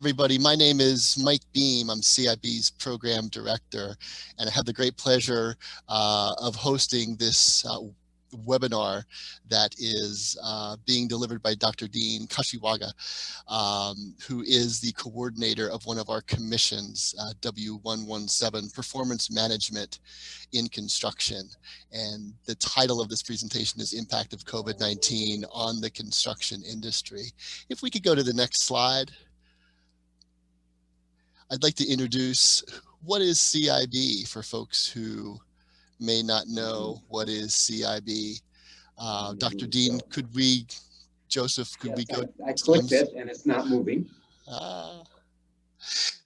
Everybody, my name is Mike Beam. I'm CIB's program director, and I have the great pleasure of hosting this webinar that is being delivered by Dr. Dean Kashiwaga, who is the coordinator of one of our commissions, W117, Performance Management in Construction. And the title of this presentation is Impact of COVID-19 on the Construction Industry. If we could go to the next slide. I'd like to introduce what is CIB for folks who may not know what is CIB. Dr. Dean, Joseph, could we go? I clicked it and it's not moving.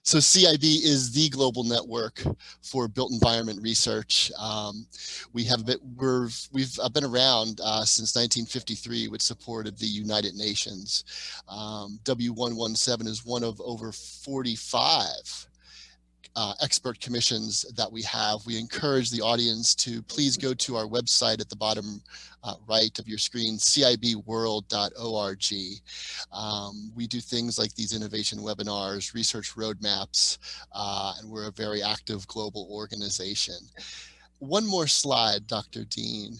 So CIB is the global network for built environment research. We've been around since 1953 with support of the United Nations. W117 is one of over 45 expert commissions that we have. We encourage the audience to please go to our website at the bottom right of your screen, cibworld.org. We do things like these innovation webinars, research roadmaps, and we're a very active global organization. One more slide, Dr. Dean.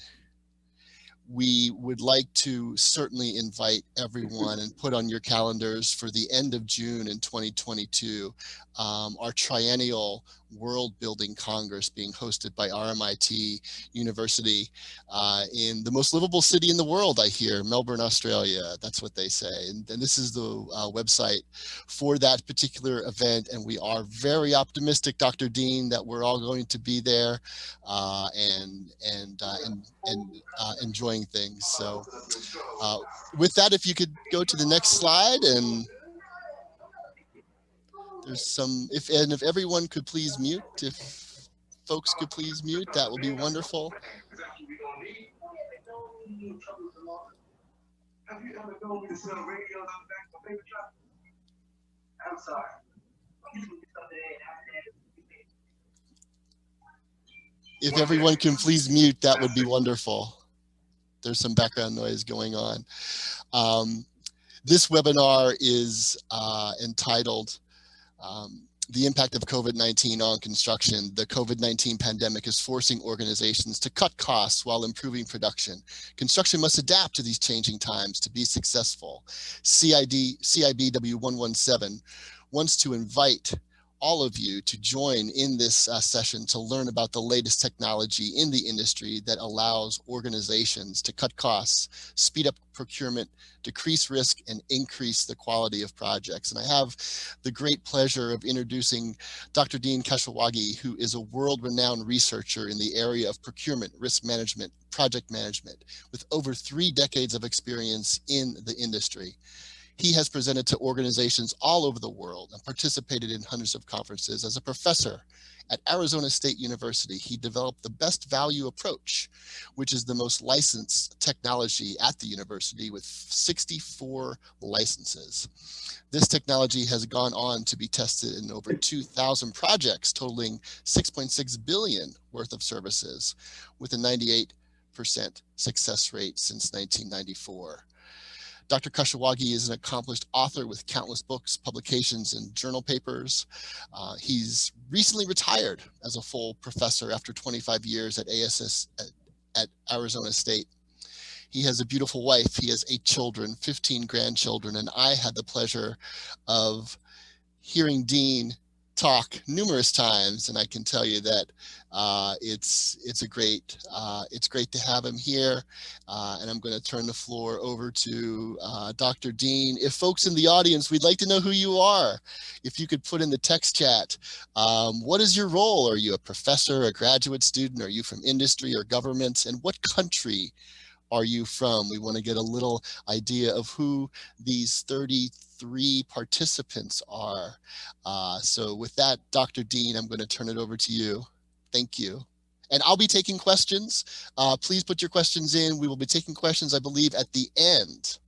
We would like to certainly invite everyone and put on your calendars for the end of June in 2022, our triennial World Building Congress being hosted by RMIT University in the most livable city in the world, I hear, Melbourne, Australia. That's what they say. And this is the website for that particular event. And we are very optimistic, Dr. Dean, that we're all going to be there and enjoying things. So with that, if you could go to the next slide, and there's some, if everyone could please mute, if folks could please mute, that would be wonderful. If everyone can please mute, that would be wonderful. There's some background noise going on. This webinar is entitled The Impact of COVID-19 on Construction. The COVID-19 pandemic is forcing organizations to cut costs while improving production. Construction must adapt to these changing times to be successful. CIB W117 wants to invite all of you to join in this session to learn about the latest technology in the industry that allows organizations to cut costs, speed up procurement, decrease risk, and increase the quality of projects. And I have the great pleasure of introducing Dr. Dean Kashiwaga, who is a world-renowned researcher in the area of procurement, risk management, project management, with over 3 decades of experience in the industry. He has presented to organizations all over the world and participated in hundreds of conferences. As a professor at Arizona State University, he developed the best value approach, which is the most licensed technology at the university with 64 licenses. This technology has gone on to be tested in over 2,000 projects, totaling $6.6 billion worth of services, with a 98% success rate since 1994. Dr. Kashiwaga is an accomplished author with countless books, publications, and journal papers. He's recently retired as a full professor after 25 years at Arizona State. He has a beautiful wife. He has 8 children, 15 grandchildren, and I had the pleasure of hearing Dean talk numerous times, and I can tell you that it's great to have him here. And I'm going to turn the floor over to Dr. Dean. If folks in the audience, we'd like to know who you are. If you could put in the text chat, what is your role? Are you a professor, a graduate student? Are you from industry or government? And what country are you from? We want to get a little idea of who these 33 participants are. So with that, Dr. Dean, I'm going to turn it over to you. Thank you. And I'll be taking questions. Please put your questions in. We will be taking questions, I believe, at the end.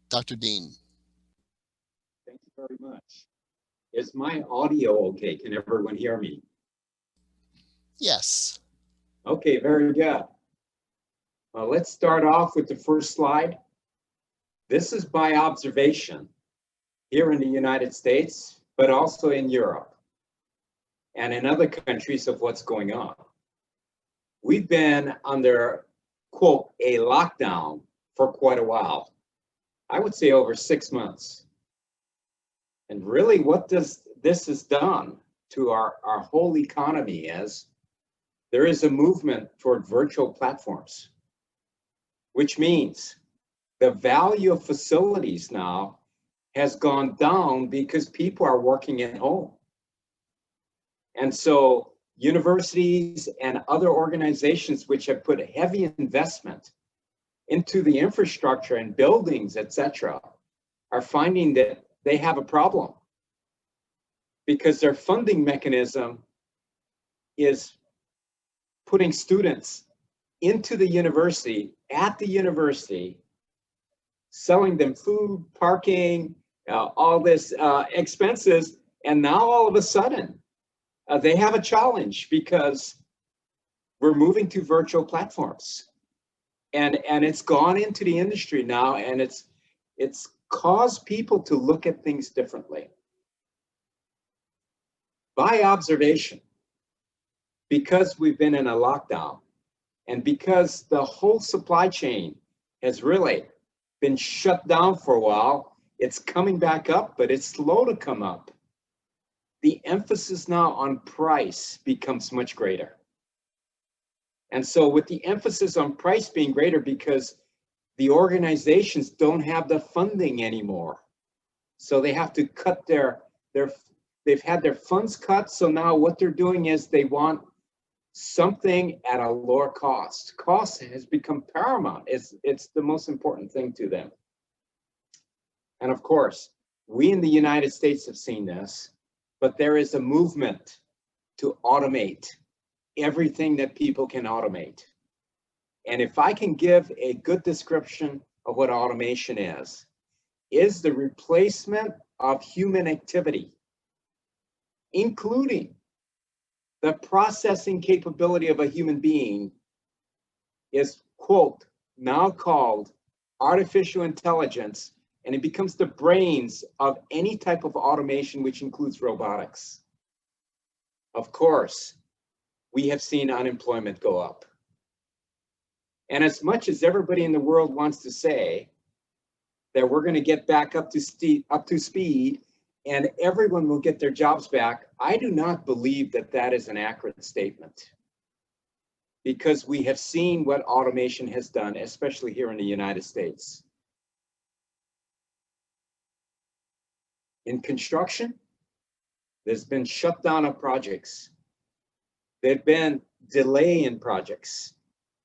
Dr. Dean. Thank you very much. Is my audio okay? Can everyone hear me? Yes. Okay, very good. Let's start off with the first slide. This is by observation. here in the United States, but also in Europe and in other countries of what's going on. We've been under, quote, a lockdown for quite a while. I would say over 6 months. And really what this has done to our whole economy is there is a movement toward virtual platforms, which means the value of facilities now has gone down because people are working at home. And so universities and other organizations which have put a heavy investment into the infrastructure and buildings, etc., are finding that they have a problem because their funding mechanism is putting students into the university, at the university, selling them food, parking, all this expenses, and now all of a sudden they have a challenge because we're moving to virtual platforms, and it's gone into the industry now, and it's caused people to look at things differently. By observation, because we've been in a lockdown, and because the whole supply chain has really been shut down for a while, it's coming back up, but it's slow to come up. The emphasis now on price becomes much greater. And so with the emphasis on price being greater, because the organizations don't have the funding anymore, so they have to cut they've had their funds cut, so now what they're doing is they want something at a lower cost. Cost has become paramount. It's the most important thing to them. And of course, we in the United States have seen this, but there is a movement to automate everything that people can automate. And if I can give a good description of what automation is the replacement of human activity, including the processing capability of a human being, is, quote, now called artificial intelligence, and it becomes the brains of any type of automation, which includes robotics. Of course, we have seen unemployment go up. And as much as everybody in the world wants to say that we're going to get back up to speed and everyone will get their jobs back, I do not believe that that is an accurate statement, because we have seen what automation has done, especially here in the United States. In construction, there's been shutdown of projects. There've been delay in projects.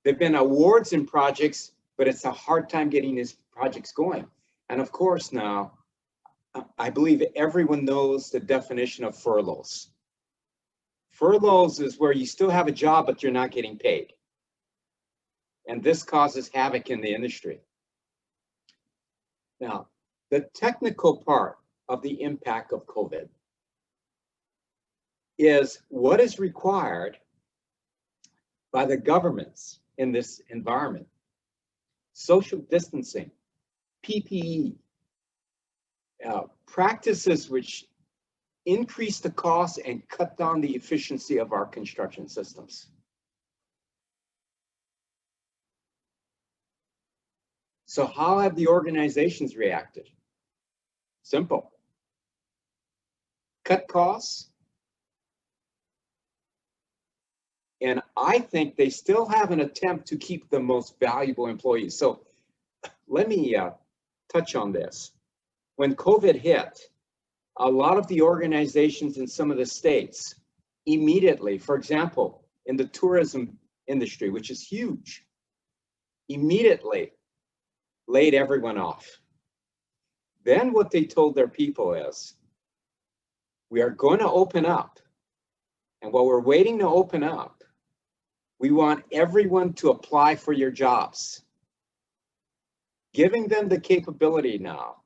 There've been awards in projects, but it's a hard time getting these projects going. And of course now, I believe everyone knows the definition of furloughs. Furloughs is where you still have a job, but you're not getting paid. And this causes havoc in the industry. Now, the technical part of the impact of COVID is what is required by the governments in this environment. Social distancing, PPE, practices which increase the cost and cut down the efficiency of our construction systems. So how have the organizations reacted? Simple. Cut costs. And I think they still have an attempt to keep the most valuable employees. So let me touch on this. When COVID hit, a lot of the organizations in some of the states immediately, for example, in the tourism industry, which is huge, immediately laid everyone off. Then what they told their people is, we are going to open up. And while we're waiting to open up, we want everyone to apply for your jobs, giving them the capability now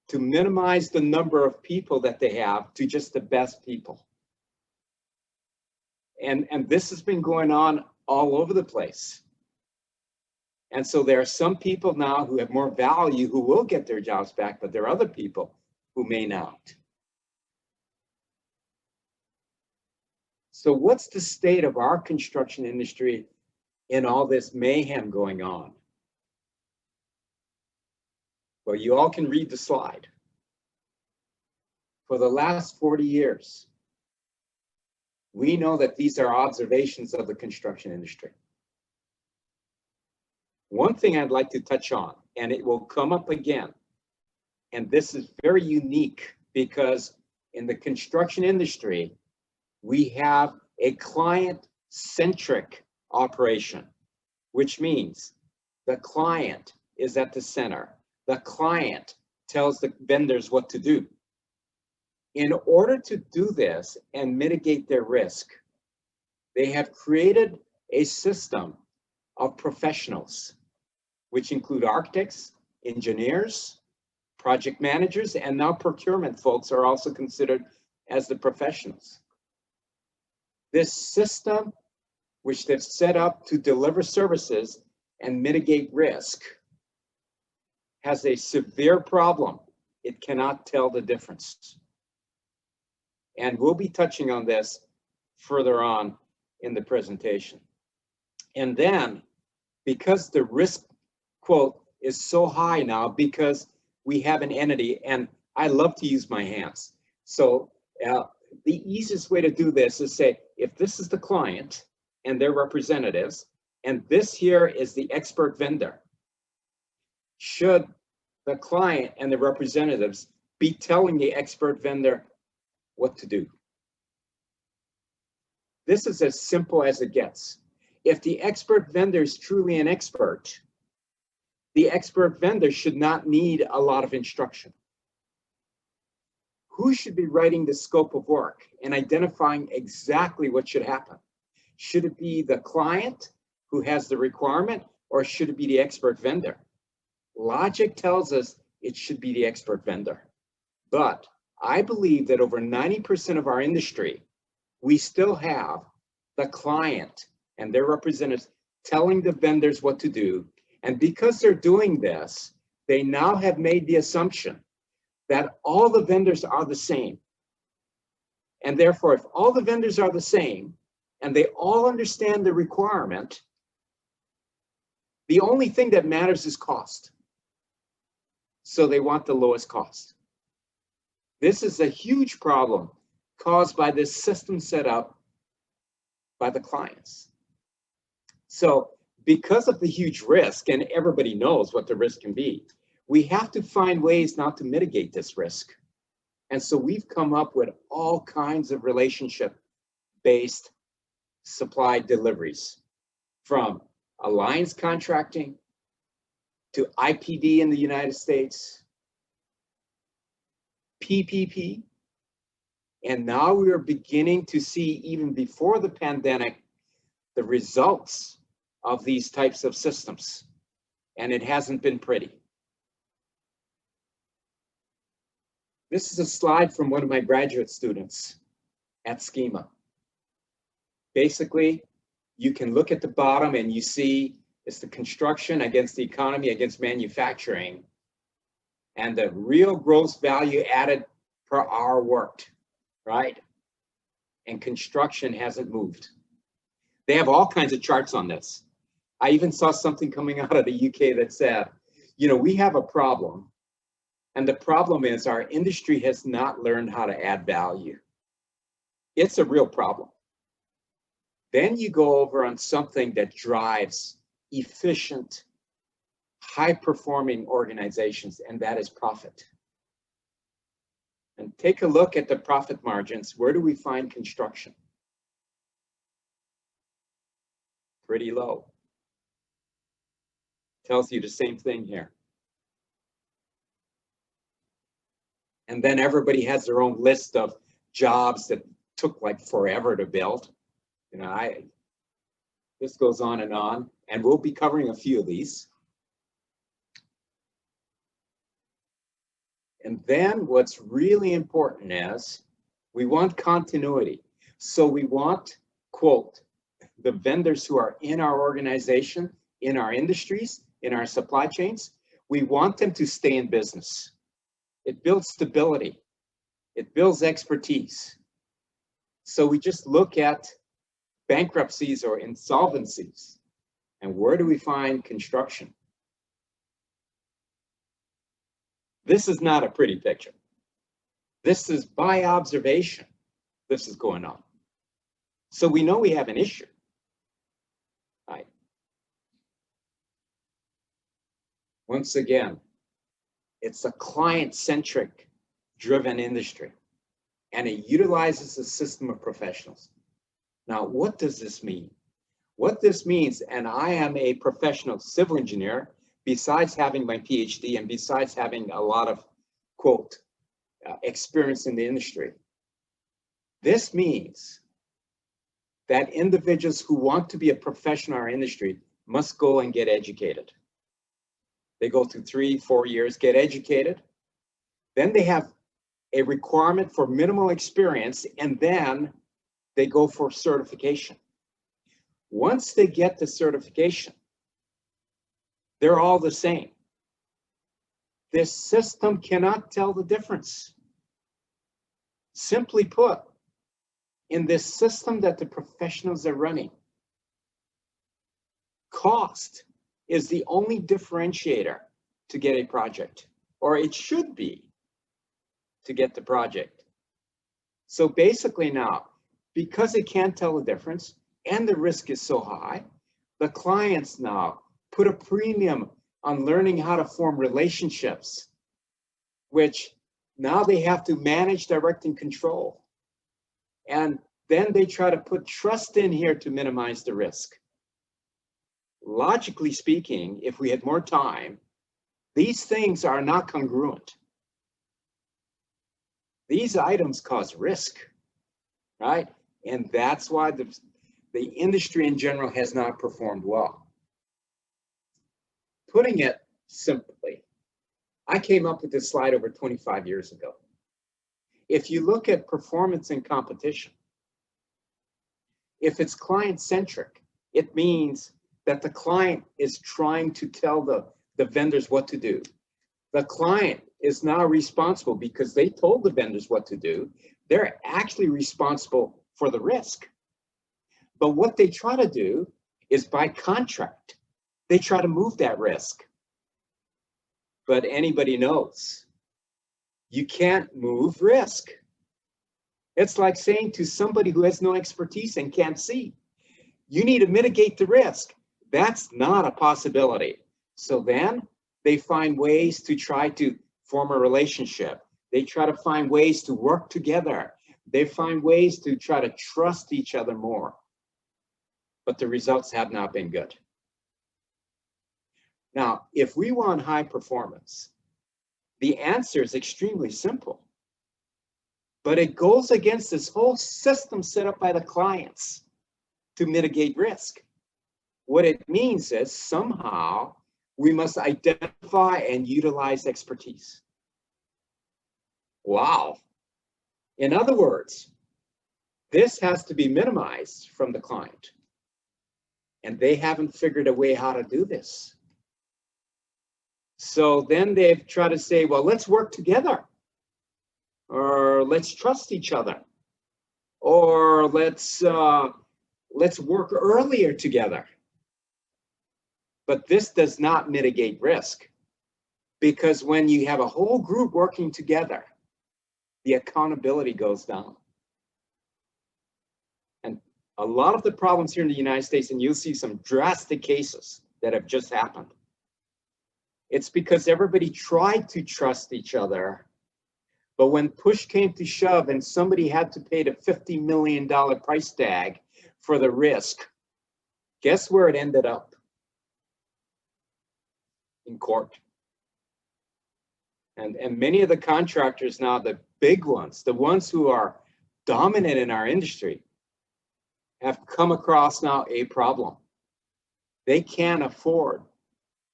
to minimize the number of people that they have to just the best people. And this has been going on all over the place. And so there are some people now who have more value who will get their jobs back, but there are other people who may not. So what's the state of our construction industry in all this mayhem going on? Well, you all can read the slide. For the last 40 years, we know that these are observations of the construction industry. One thing I'd like to touch on, and it will come up again, and this is very unique because in the construction industry, we have a client-centric operation, which means the client is at the center. The client tells the vendors what to do. In order to do this and mitigate their risk, they have created a system of professionals, which include architects, engineers, project managers, and now procurement folks are also considered as the professionals. This system, which they've set up to deliver services and mitigate risk, has a severe problem. It cannot tell the difference. And we'll be touching on this further on in the presentation. And then, because the risk quote is so high now, because we have an entity, and I love to use my hands. So the easiest way to do this is say, if this is the client and their representatives, and this here is the expert vendor, should the client and the representatives be telling the expert vendor what to do? This is as simple as it gets. If the expert vendor is truly an expert, the expert vendor should not need a lot of instruction. Who should be writing the scope of work and identifying exactly what should happen? Should it be the client who has the requirement, or should it be the expert vendor? Logic tells us it should be the expert vendor. But I believe that over 90% of our industry, we still have the client and their representatives telling the vendors what to do. And because they're doing this, they now have made the assumption that all the vendors are the same. And therefore, if all the vendors are the same and they all understand the requirement, the only thing that matters is cost. So they want the lowest cost. This is a huge problem caused by this system set up by the clients. So because of the huge risk, and everybody knows what the risk can be, we have to find ways now to mitigate this risk. And so we've come up with all kinds of relationship-based supply deliveries, from alliance contracting to IPD in the United States, PPP, and now we are beginning to see, even before the pandemic, the results of these types of systems, and it hasn't been pretty. This is a slide from one of my graduate students at Schema. Basically, you can look at the bottom and you see it's the construction against the economy against manufacturing, and the real gross value added per hour worked, right? And construction hasn't moved. They have all kinds of charts on this. I even saw something coming out of the UK that said, you know, we have a problem. And the problem is our industry has not learned how to add value. It's a real problem. Then you go over on something that drives efficient, high-performing organizations, and that is profit. And take a look at the profit margins. Where do we find construction? Pretty low. Tells you the same thing here. And then everybody has their own list of jobs that took like forever to build. You know, this goes on, and we'll be covering a few of these. And then what's really important is we want continuity. So we want, quote, the vendors who are in our organization, in our industries, in our supply chains, we want them to stay in business. It builds stability. It builds expertise. So we just look at bankruptcies or insolvencies. And where do we find construction? This is not a pretty picture. This is by observation. This is going on. So we know we have an issue. Right. Once again, it's a client-centric driven industry, and it utilizes a system of professionals. Now, what does this mean? What this means, and I am a professional civil engineer, besides having my PhD and besides having a lot of, quote, experience in the industry. This means that individuals who want to be a professional in our industry must go and get educated. They go through 3-4 years, get educated. Then they have a requirement for minimal experience, and then they go for certification. Once they get the certification, they're all the same. This system cannot tell the difference. Simply put, in this system that the professionals are running, cost is the only differentiator to get a project, or it should be to get the project. So basically now, because it can't tell the difference and the risk is so high, the clients now put a premium on learning how to form relationships, which now they have to manage, direct, and control. And then they try to put trust in here to minimize the risk. Logically speaking, if we had more time, these things are not congruent. These items cause risk, right? And that's why the industry in general has not performed well. Putting it simply, I came up with this slide over 25 years ago. If you look at performance in competition, if it's client-centric, it means that the client is trying to tell the vendors what to do. The client is now responsible because they told the vendors what to do. They're actually responsible for the risk. But what they try to do is by contract, they try to move that risk. But anybody knows, you can't move risk. It's like saying to somebody who has no expertise and can't see, you need to mitigate the risk. That's not a possibility. So then they find ways to try to form a relationship. They try to find ways to work together. They find ways to try to trust each other more. But the results have not been good. Now, if we want high performance, the answer is extremely simple. But it goes against this whole system set up by the clients to mitigate risk. What it means is somehow we must identify and utilize expertise. Wow. In other words, this has to be minimized from the client. And they haven't figured a way how to do this. So then they've tried to say, well, let's work together. Or let's trust each other. Or let's work earlier together. But this does not mitigate risk, because when you have a whole group working together, the accountability goes down. And a lot of the problems here in the United States, and you'll see some drastic cases that have just happened, it's because everybody tried to trust each other, but when push came to shove and somebody had to pay the $50 million price tag for the risk, guess where it ended up? In court. And many of the contractors now, the big ones, the ones who are dominant in our industry, have come across now a problem. They can't afford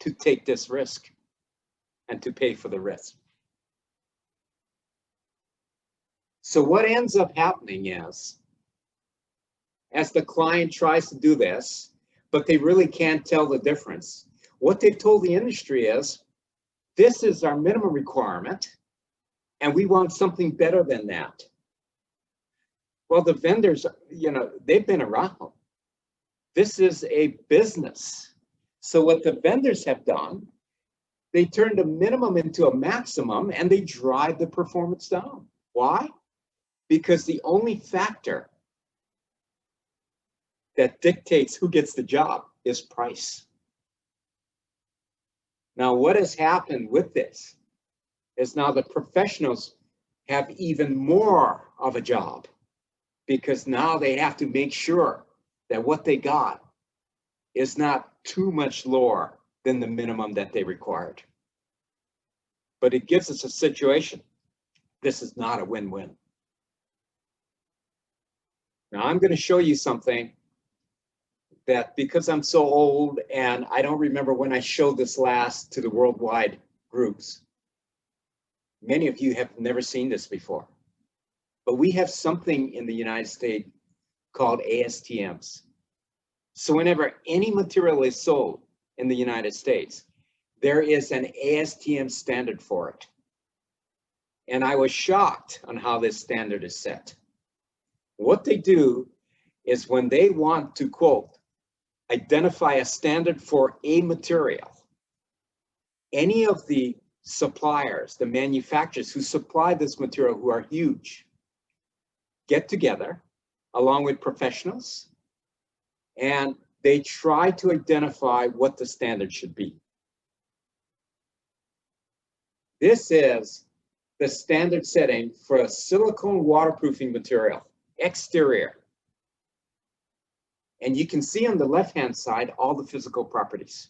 to take this risk and to pay for the risk. So what ends up happening is, as the client tries to do this, but they really can't tell the difference, what they've told the industry is, this is our minimum requirement, and we want something better than that. Well, the vendors, they've been around. This is a business. So what the vendors have done, they turned a minimum into a maximum and they drive the performance down. Why? Because the only factor that dictates who gets the job is price. Now, what has happened with this is now the professionals have even more of a job, because now they have to make sure that what they got is not too much lower than the minimum that they required. But it gives us a situation. This is not a win-win. Now I'm going to show you something that, because I'm so old and I don't remember when I showed this last to the worldwide groups, many of you have never seen this before. But we have something in the United States called ASTMs. So whenever any material is sold in the United States, there is an ASTM standard for it. And I was shocked on how this standard is set. What they do is, when they want to, quote, identify a standard for a material, any of the suppliers, the manufacturers who supply this material, who are huge, get together along with professionals, and they try to identify what the standard should be. This is the standard setting for a silicone waterproofing material, exterior. And you can see on the left-hand side all the physical properties.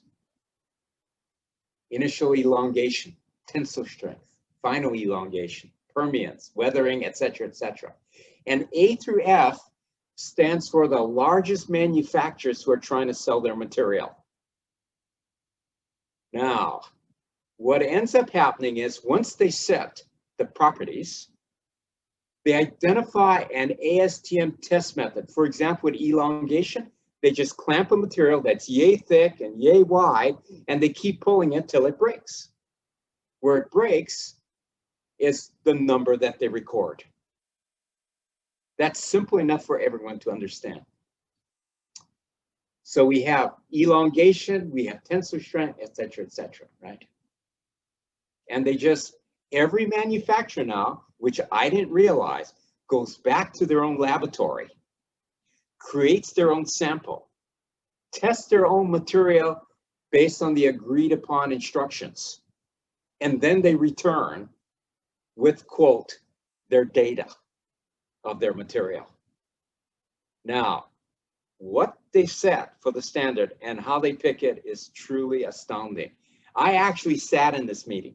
Initial elongation, tensile strength, final elongation, permeance, weathering, etc., etc. And A through F stands for the largest manufacturers who are trying to sell their material. Now, what ends up happening is, once they set the properties, they identify an ASTM test method. For example, with elongation, they just clamp a material that's yay thick and yay wide, and they keep pulling it till it breaks. Where it breaks is the number that they record. That's simple enough for everyone to understand. So we have elongation, we have tensile strength, etc., right? And they just, every manufacturer now, which I didn't realize, goes back to their own laboratory, creates their own sample, tests their own material based on the agreed upon instructions, and then they return with, quote, their data of their material. Now, what they set for the standard and how they pick it is truly astounding. I actually sat in this meeting.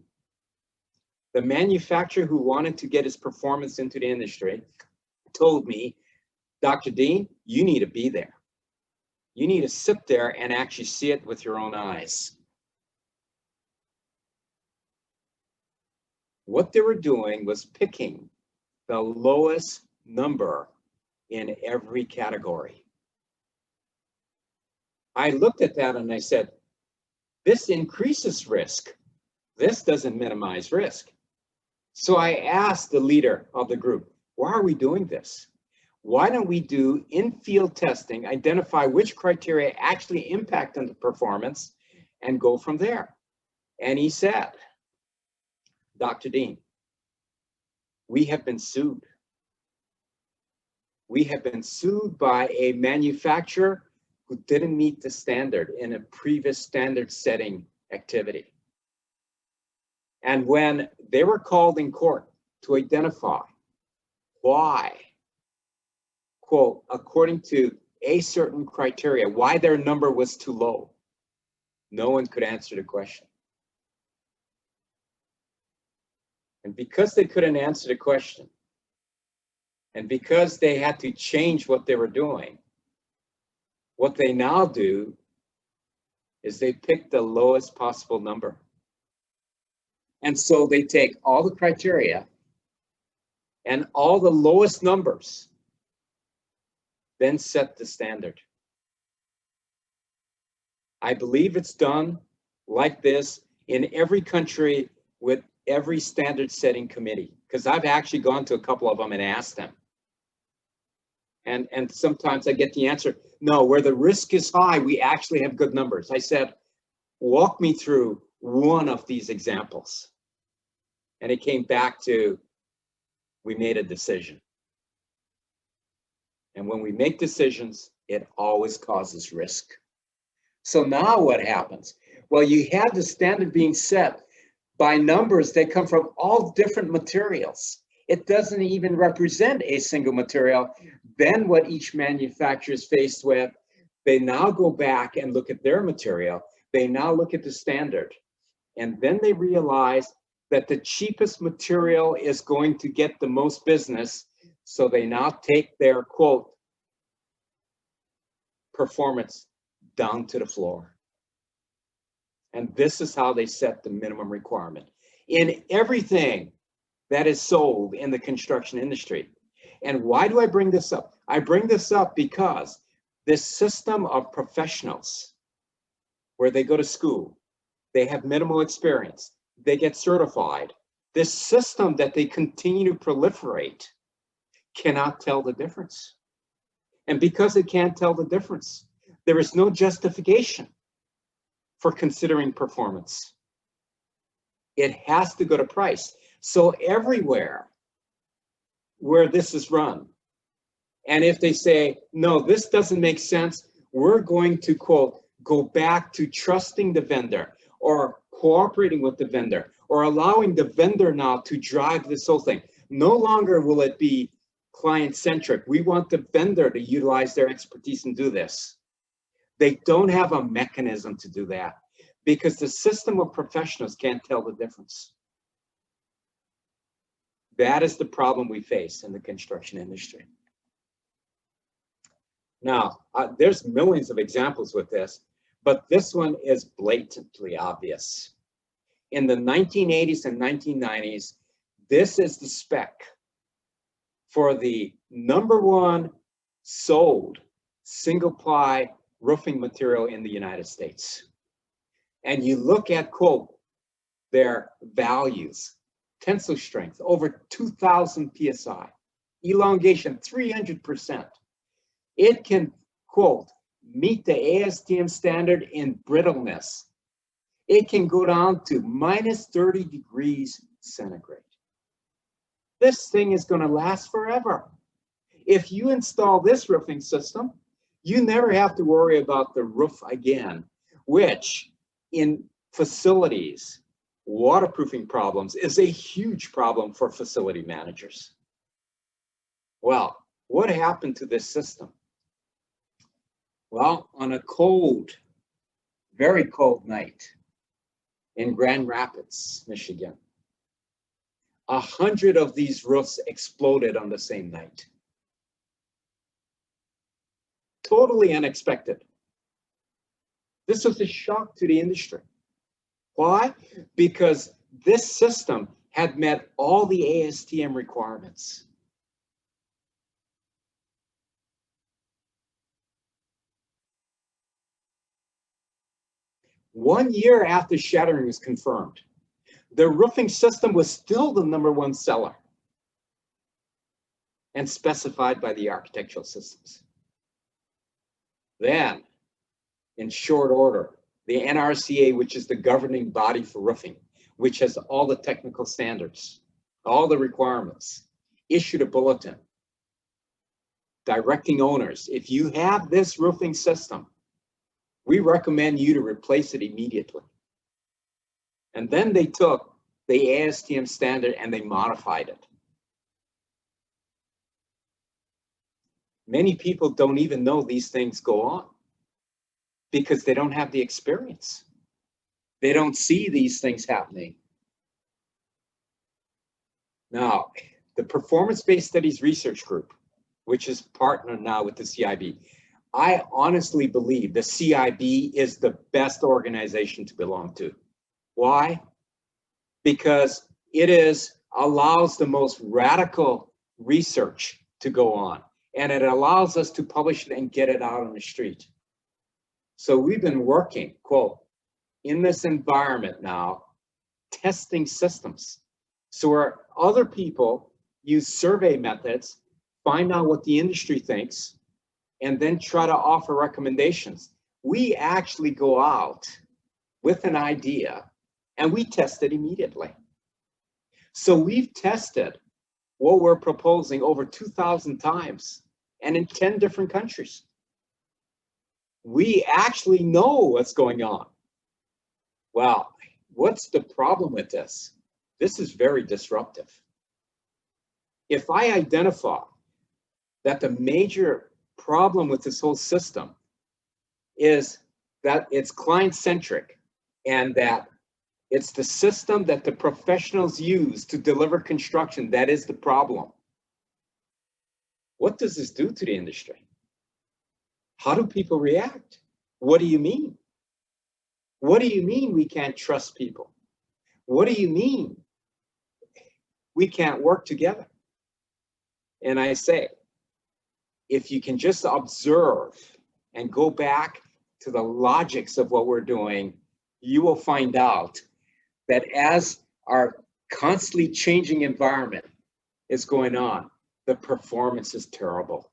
The manufacturer who wanted to get his performance into the industry told me, Dr. Dean, you need to be there. You need to sit there and actually see it with your own eyes. What they were doing was picking the lowest number in every category. I looked at that and I said, this increases risk. This doesn't minimize risk. So I asked the leader of the group, why are we doing this? Why don't we do in-field testing, identify which criteria actually impact on the performance, and go from there? And he said, Dr. Dean, we have been sued. We have been sued by a manufacturer who didn't meet the standard in a previous standard setting activity. And when they were called in court to identify why, quote, according to a certain criteria, why their number was too low, no one could answer the question. And because they couldn't answer the question, and because they had to change what they were doing, what they now do is they pick the lowest possible number. And so they take all the criteria and all the lowest numbers, then set the standard. I believe it's done like this in every country with every standard setting committee, because I've actually gone to a couple of them and asked them. And sometimes I get the answer, no, where the risk is high, we actually have good numbers. I said, walk me through one of these examples. And it came back to, we made a decision. And when we make decisions, it always causes risk. So now what happens? Well, you have the standard being set by numbers that come from all different materials. It doesn't even represent a single material. Then what each manufacturer is faced with, they now go back and look at their material. They now look at the standard. And then they realize that the cheapest material is going to get the most business. So they now take their, quote, performance down to the floor. And this is how they set the minimum requirement in everything that is sold in the construction industry. And why do I bring this up? I bring this up because this system of professionals, where they go to school, they have minimal experience, they get certified, this system that they continue to proliferate cannot tell the difference. And because it can't tell the difference, there is no justification for considering performance. It has to go to price. So everywhere where this is run, and if they say, no, this doesn't make sense, we're going to, quote, go back to trusting the vendor or cooperating with the vendor or allowing the vendor now to drive this whole thing. No longer will it be client-centric. We want the vendor to utilize their expertise and do this. They don't have a mechanism to do that because the system of professionals can't tell the difference. That is the problem we face in the construction industry. Now, there's millions of examples with this, but this one is blatantly obvious. In the 1980s and 1990s, this is the spec for the #1 sold single-ply roofing material in the United States. And you look at, quote, their values, tensile strength, over 2,000 PSI, elongation, 300%. It can, quote, meet the ASTM standard in brittleness. It can go down to -30 degrees centigrade. This thing is going to last forever. If you install this roofing system, you never have to worry about the roof again, which in facilities, waterproofing problems is a huge problem for facility managers. Well, what happened to this system? Well, on a cold, very cold night in Grand Rapids, Michigan, 100 of these roofs exploded on the same night. Totally unexpected. This was a shock to the industry. Why? Because this system had met all the ASTM requirements. One year after shattering was confirmed, the roofing system was still the #1 seller and specified by the architectural systems. Then, in short order, the NRCA, which is the governing body for roofing, which has all the technical standards, all the requirements, issued a bulletin directing owners, if you have this roofing system, we recommend you to replace it immediately. And then they took the ASTM standard and they modified it. Many people don't even know these things go on because they don't have the experience. They don't see these things happening. Now, the Performance-Based Studies Research Group, which is partnered now with the CIB, I honestly believe the CIB is the best organization to belong to. Why? Because it allows the most radical research to go on, and it allows us to publish it and get it out on the street. So we've been working, quote, in this environment now testing systems. So where other people use survey methods, find out what the industry thinks, and then try to offer recommendations. We actually go out with an idea and we test it immediately. So we've tested what we're proposing over 2,000 times and in 10 different countries. We actually know what's going on. Well, what's the problem with this? This is very disruptive. If I identify that the major problem with this whole system is that it's client-centric and that it's the system that the professionals use to deliver construction that is the problem, what does this do to the industry? How do people react? What do you mean? What do you mean we can't trust people? What do you mean we can't work together? And I say, if you can just observe and go back to the logics of what we're doing, you will find out that as our constantly changing environment is going on, the performance is terrible.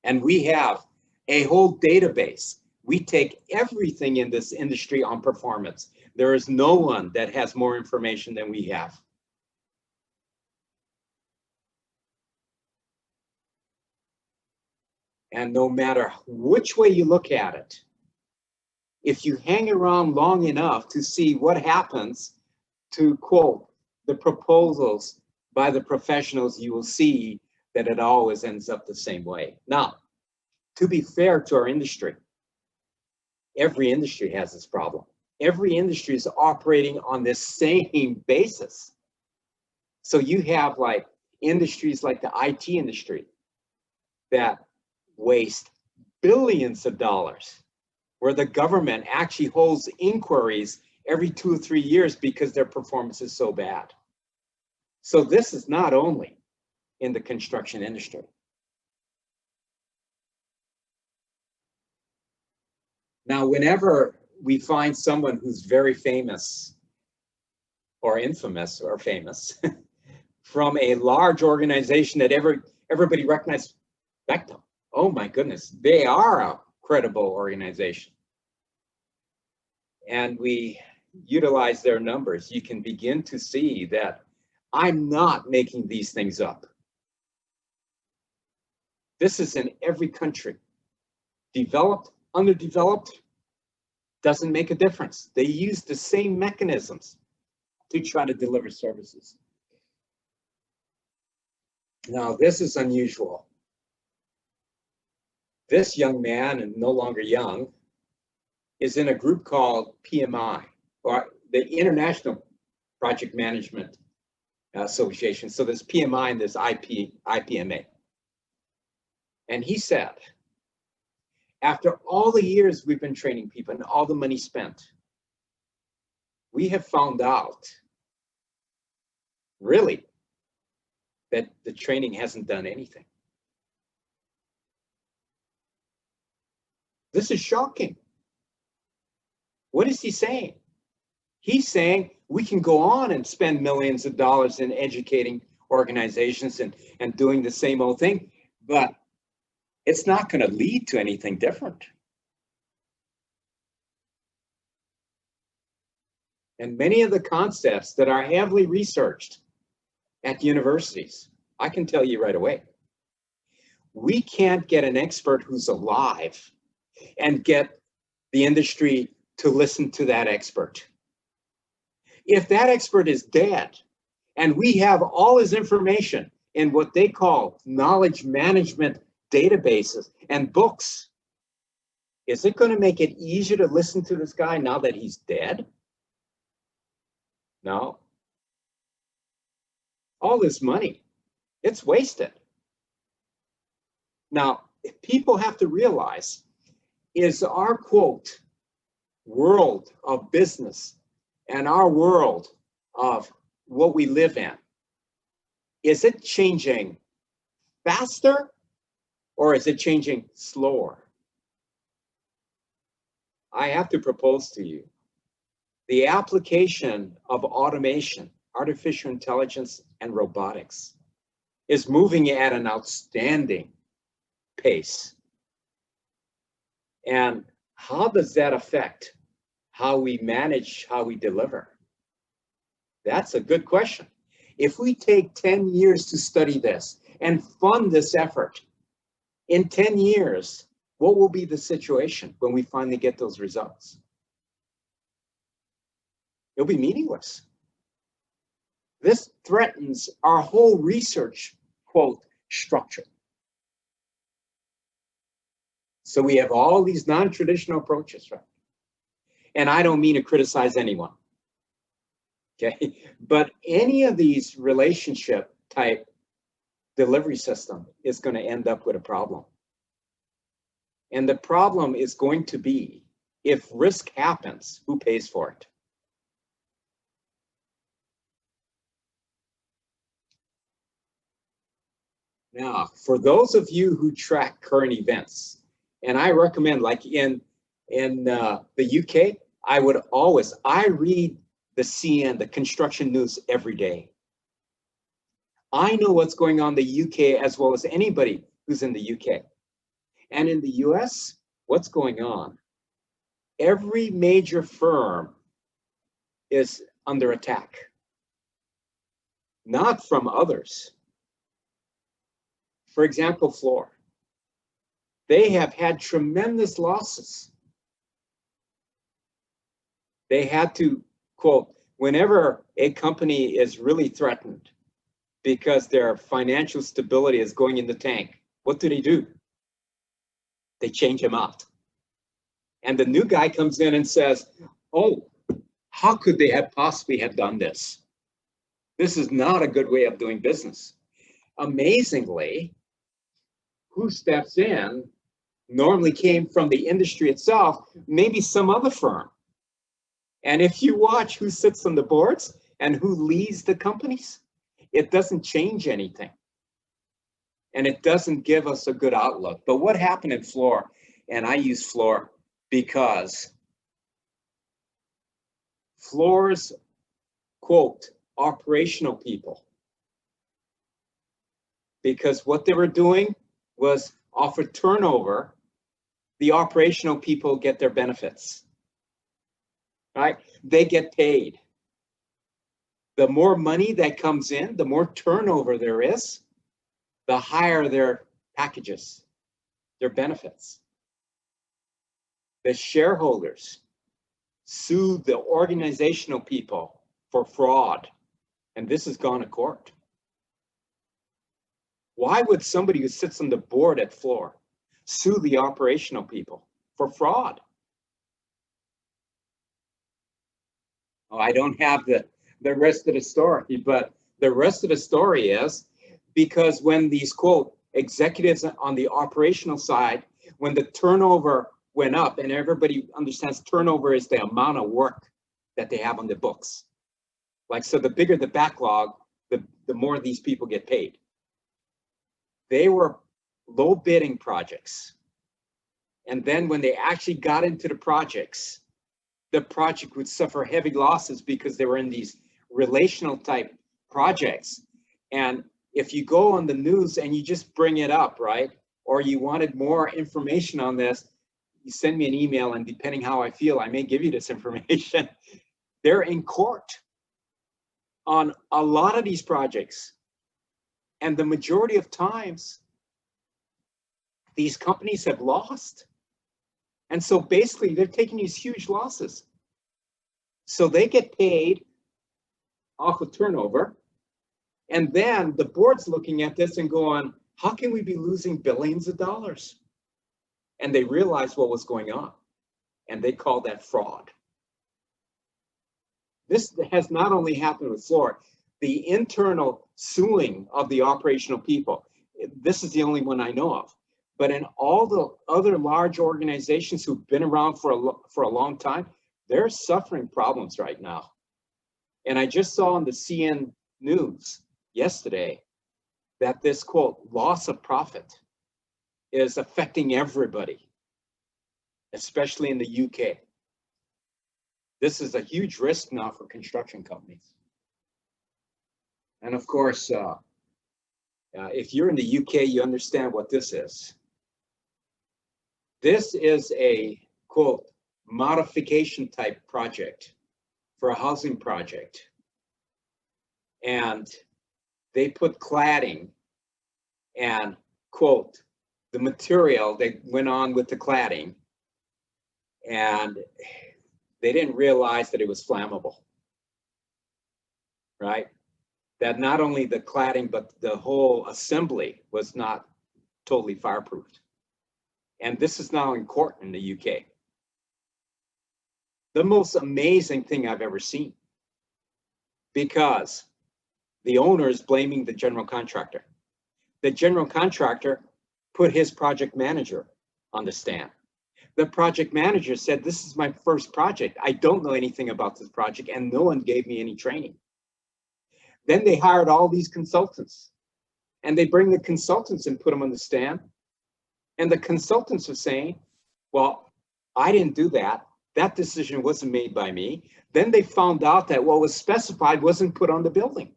And we have a whole database. We take everything in this industry on performance. There is no one that has more information than we have. And no matter which way you look at it, if you hang around long enough to see what happens to, quote, the proposals by the professionals, you will see that it always ends up the same way. Now, to be fair to our industry, every industry has this problem. Every industry is operating on this same basis. So you have like industries like the IT industry that waste billions of dollars, where the government actually holds inquiries every 2 or 3 years because their performance is so bad. So this is not only in the construction industry. Now, whenever we find someone who's very famous or infamous or famous from a large organization that everybody recognizes, Bechtel, oh my goodness, they are a credible organization. And we utilize their numbers, you can begin to see that I'm not making these things up. This is in every country. Developed, underdeveloped, doesn't make a difference. They use the same mechanisms to try to deliver services. Now, this is unusual. This young man, and no longer young, is in a group called PMI, or the International Project Management Association. So there's PMI and there's IPMA. And he said, after all the years we've been training people and all the money spent, we have found out, really, that the training hasn't done anything. This is shocking. What is he saying? He's saying we can go on and spend millions of dollars in educating organizations and doing the same old thing, but it's not going to lead to anything different. And many of the concepts that are heavily researched at universities, I can tell you right away, we can't get an expert who's alive and get the industry to listen to that expert. If that expert is dead and we have all his information in what they call knowledge management databases and books, is it going to make it easier to listen to this guy now that he's dead? No. All this money, it's wasted. Now, people have to realize, is our, quote, world of business and our world of what we live in, is it changing faster or is it changing slower? I have to propose to you the application of automation, artificial intelligence, and robotics is moving at an outstanding pace. And how does that affect how we manage, how we deliver? That's a good question. If we take 10 years to study this and fund this effort, in 10 years, what will be the situation when we finally get those results? It'll be meaningless. This threatens our whole research, quote, structure. So we have all these non-traditional approaches, right? And I don't mean to criticize anyone, okay? But any of these relationship type delivery system is going to end up with a problem. And the problem is going to be, if risk happens, who pays for it? Now, for those of you who track current events, and I recommend, like in the UK, I read the CN, the construction news, every day. I know what's going on in the UK as well as anybody who's in the UK. And in the US, what's going on? Every major firm is under attack, not from others. For example, Fluor. They have had tremendous losses. They had to, quote, whenever a company is really threatened because their financial stability is going in the tank, what do? They change them out. And the new guy comes in and says, oh, how could they have possibly have done this? This is not a good way of doing business. Amazingly, who steps in normally came from the industry itself, maybe some other firm. And if you watch who sits on the boards and who leads the companies, it doesn't change anything. And it doesn't give us a good outlook. But what happened in Fluor, and I use Fluor because Fluor's, quote, operational people, because what they were doing was offer turnover, the operational people get their benefits, right? They get paid. The more money that comes in, the more turnover there is, the higher their packages, their benefits. The shareholders sued the organizational people for fraud, and this has gone to court. Why would somebody who sits on the board at Fluor sue the operational people for fraud? Oh, I don't have the rest of the story, but the rest of the story is because when these, quote, executives on the operational side, when the turnover went up, and everybody understands turnover is the amount of work that they have on the books. Like, so the bigger the backlog, the more these people get paid. They were low bidding projects. And then when they actually got into the project would suffer heavy losses because they were in these relational type projects. And if you go on the news and you just bring it up, right? Or you wanted more information on this, you send me an email, and depending how I feel, I may give you this information. They're in court on a lot of these projects. And the majority of times, these companies have lost. And so basically, they're taking these huge losses. So they get paid off of turnover. And then the board's looking at this and going, how can we be losing billions of dollars? And they realized what was going on. And they call that fraud. This has not only happened with Fluor, the internal suing of the operational people. This is the only one I know of. But in all the other large organizations who've been around for a long time, they're suffering problems right now. And I just saw on the CN news yesterday that this, quote, loss of profit is affecting everybody, especially in the UK. This is a huge risk now for construction companies. And of course, if you're in the UK, you understand what this is. This is a, quote, modification type project for a housing project. And they put cladding and, quote, the material that went on with the cladding, and they didn't realize that it was flammable, right? That not only the cladding, but the whole assembly was not totally fireproofed. And this is now in court in the UK. The most amazing thing I've ever seen, because the owner is blaming the general contractor. The general contractor put his project manager on the stand. The project manager said, this is my first project. I don't know anything about this project, and no one gave me any training. Then they hired all these consultants, and they bring the consultants and put them on the stand. And the consultants are saying, well, I didn't do that. That decision wasn't made by me. Then they found out that what was specified wasn't put on the building.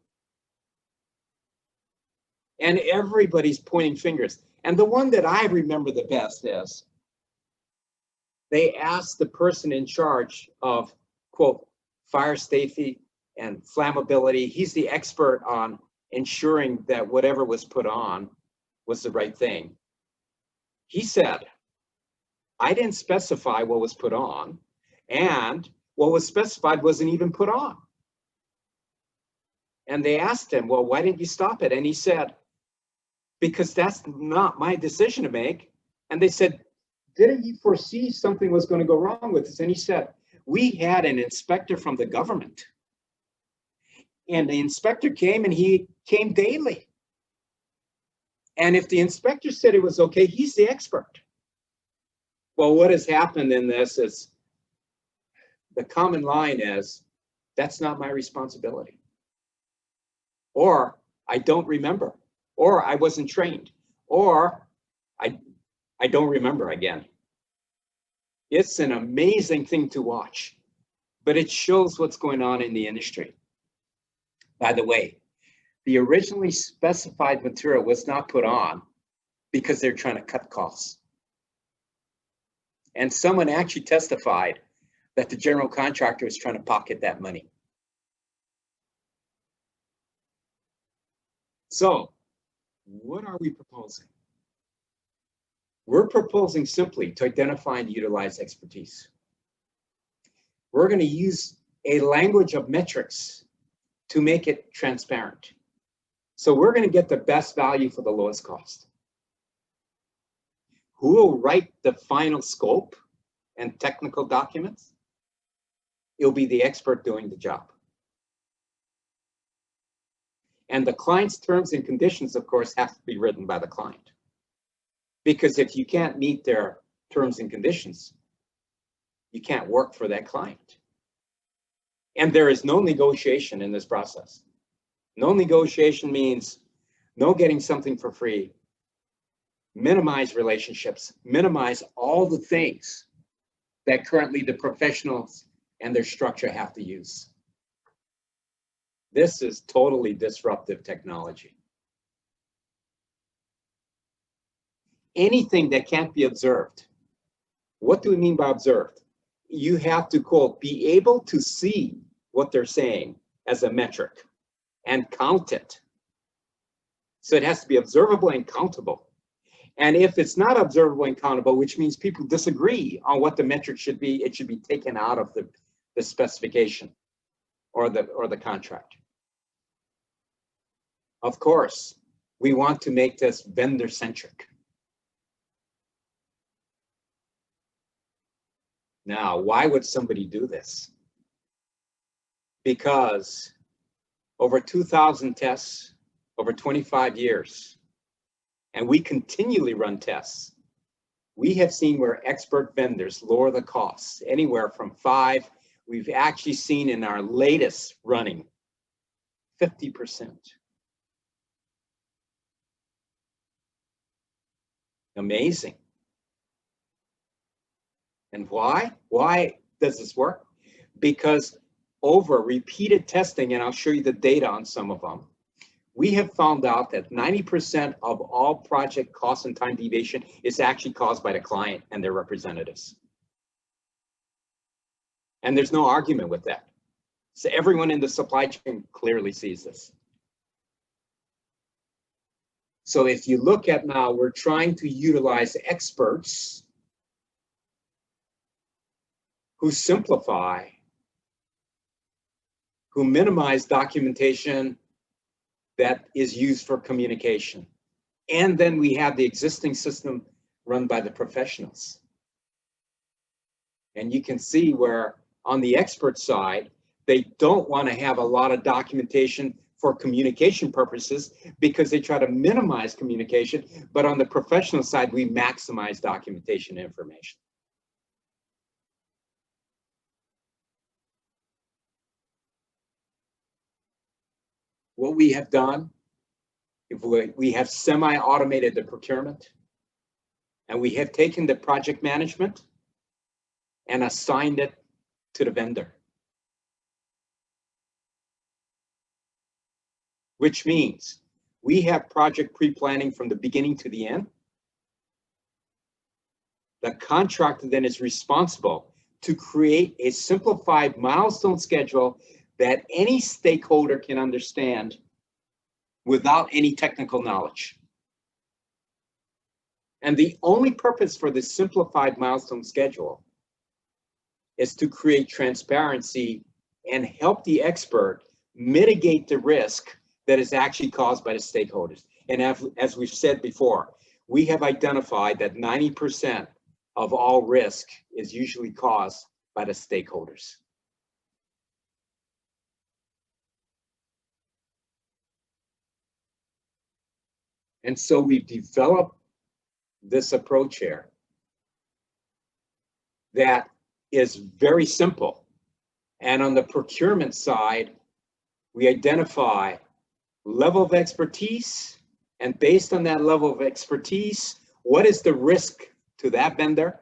And everybody's pointing fingers. And the one that I remember the best is, they asked the person in charge of, quote, fire safety and flammability. He's the expert on ensuring that whatever was put on was the right thing. He said, I didn't specify what was put on, and what was specified wasn't even put on. And they asked him, well, why didn't you stop it? And he said, because that's not my decision to make. And they said, didn't you foresee something was going to go wrong with this? And he said, we had an inspector from the government. And the inspector came, and he came daily. And if the inspector said it was okay, he's the expert. Well, what has happened in this is, the common line is, that's not my responsibility. Or I don't remember. Or I wasn't trained. Or I don't remember again. It's an amazing thing to watch, but it shows what's going on in the industry. By the way, the originally specified material was not put on because they're trying to cut costs. And someone actually testified that the general contractor is trying to pocket that money. So, what are we proposing? We're proposing simply to identify and utilize expertise. We're going to use a language of metrics to make it transparent. So we're going to get the best value for the lowest cost. Who will write the final scope and technical documents? It'll be the expert doing the job. And the client's terms and conditions, of course, have to be written by the client. Because if you can't meet their terms and conditions, you can't work for that client. And there is no negotiation in this process. No negotiation means no getting something for free. Minimize relationships, minimize all the things that currently the professionals and their structure have to use. This is totally disruptive technology. Anything that can't be observed. What do we mean by observed? You have to, quote, be able to see what they're saying as a metric and count it. So it has to be observable and countable. And if it's not observable and countable, which means people disagree on what the metric should be, it should be taken out of the specification or the contract. Of course, we want to make this vendor-centric. Now, why would somebody do this? Because over 2,000 tests, over 25 years, and we continually run tests, we have seen where expert vendors lower the costs anywhere from 5, we've actually seen in our latest running, 50%. Amazing. And why? Why does this work? because over repeated testing, and I'll show you the data on some of them, we have found out that 90% of all project cost and time deviation is actually caused by the client and their representatives. And there's no argument with that. So everyone in the supply chain clearly sees this. So if you look at now, we're trying to utilize experts who simplify, who minimize documentation that is used for communication. And then we have the existing system run by the professionals. And you can see where on the expert side, they don't want to have a lot of documentation for communication purposes because they try to minimize communication. But on the professional side, we maximize documentation information. What we have done, if we have semi-automated the procurement, and we have taken the project management and assigned it to the vendor. Which means we have project pre-planning from the beginning to the end. The contractor then is responsible to create a simplified milestone schedule that any stakeholder can understand without any technical knowledge. And the only purpose for this simplified milestone schedule is to create transparency and help the expert mitigate the risk that is actually caused by the stakeholders. And as we've said before, we have identified that 90% of all risk is usually caused by the stakeholders. And so we've developed this approach here that is very simple. And on the procurement side, we identify level of expertise, and based on that level of expertise, what is the risk to that vendor,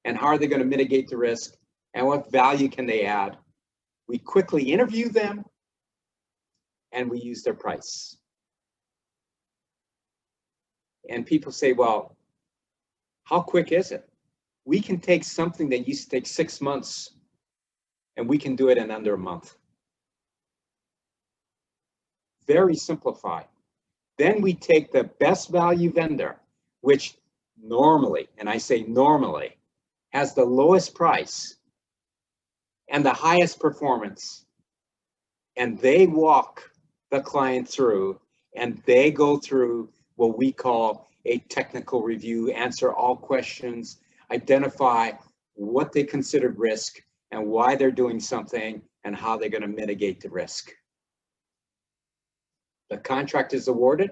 and how are they going to mitigate the risk, and what value can they add? We quickly interview them, and we use their price. And people say, well, how quick is it? We can take something that used to take 6 months, and we can do it in under a month. Very simplified. Then we take the best value vendor, which normally, and I say normally, has the lowest price and the highest performance. And they walk the client through, and they go through what we call a technical review, answer all questions, identify what they considered risk and why they're doing something and how they're going to mitigate the risk. The contract is awarded.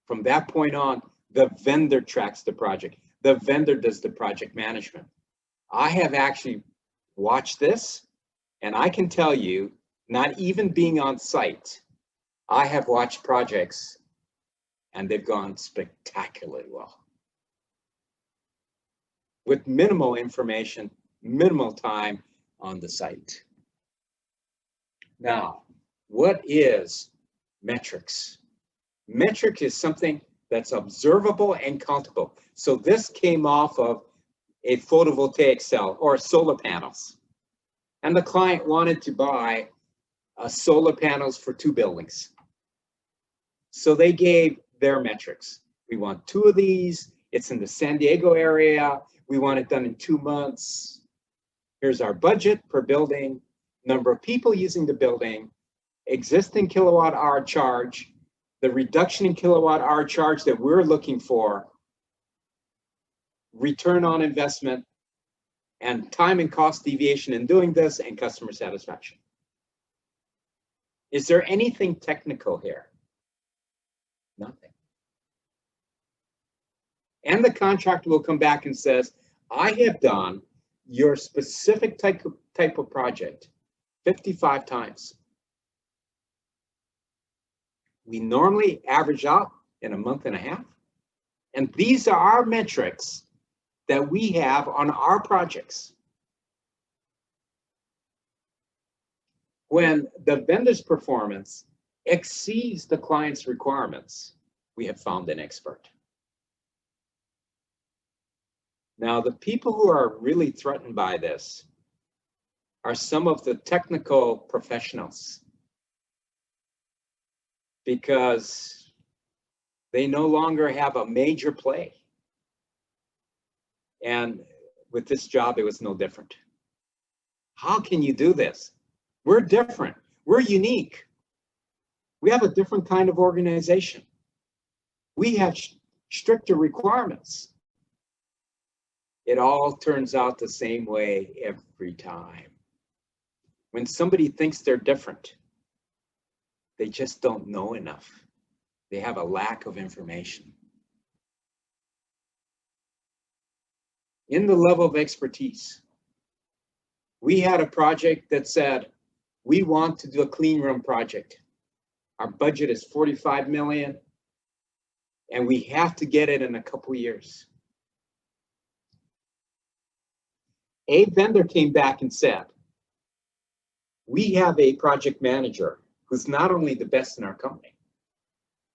From that point on, the vendor tracks the project. The vendor does the project management. I have actually watched this, and I can tell you, not even being on site, I have watched projects and they've gone spectacularly well. With minimal information, minimal time on the site. Now, what is metrics? Metric is something that's observable and countable. So this came off of a photovoltaic cell or solar panels. And the client wanted to buy solar panels for 2 buildings. So they gave their metrics. We want 2 of these. It's in the San Diego area. We want it done in 2 months. Here's our budget per building, number of people using the building, existing kilowatt hour charge, the reduction in kilowatt hour charge that we're looking for, return on investment, and time and cost deviation in doing this, and customer satisfaction. Is there anything technical here? Nothing. And the contractor will come back and says, I have done your specific type of project 55 times. We normally average out in a month and a half. And these are our metrics that we have on our projects. When the vendor's performance exceeds the client's requirements, we have found an expert. Now, the people who are really threatened by this are some of the technical professionals, because they no longer have a major play. And with this job, it was no different. How can you do this? We're different. We're unique. We have a different kind of organization. We have stricter requirements. It all turns out the same way every time. When somebody thinks they're different, they just don't know enough. They have a lack of information. In the level of expertise, we had a project that said, we want to do a clean room project. Our budget is 45 million, and we have to get it in a couple years. A vendor came back and said, we have a project manager who's not only the best in our company,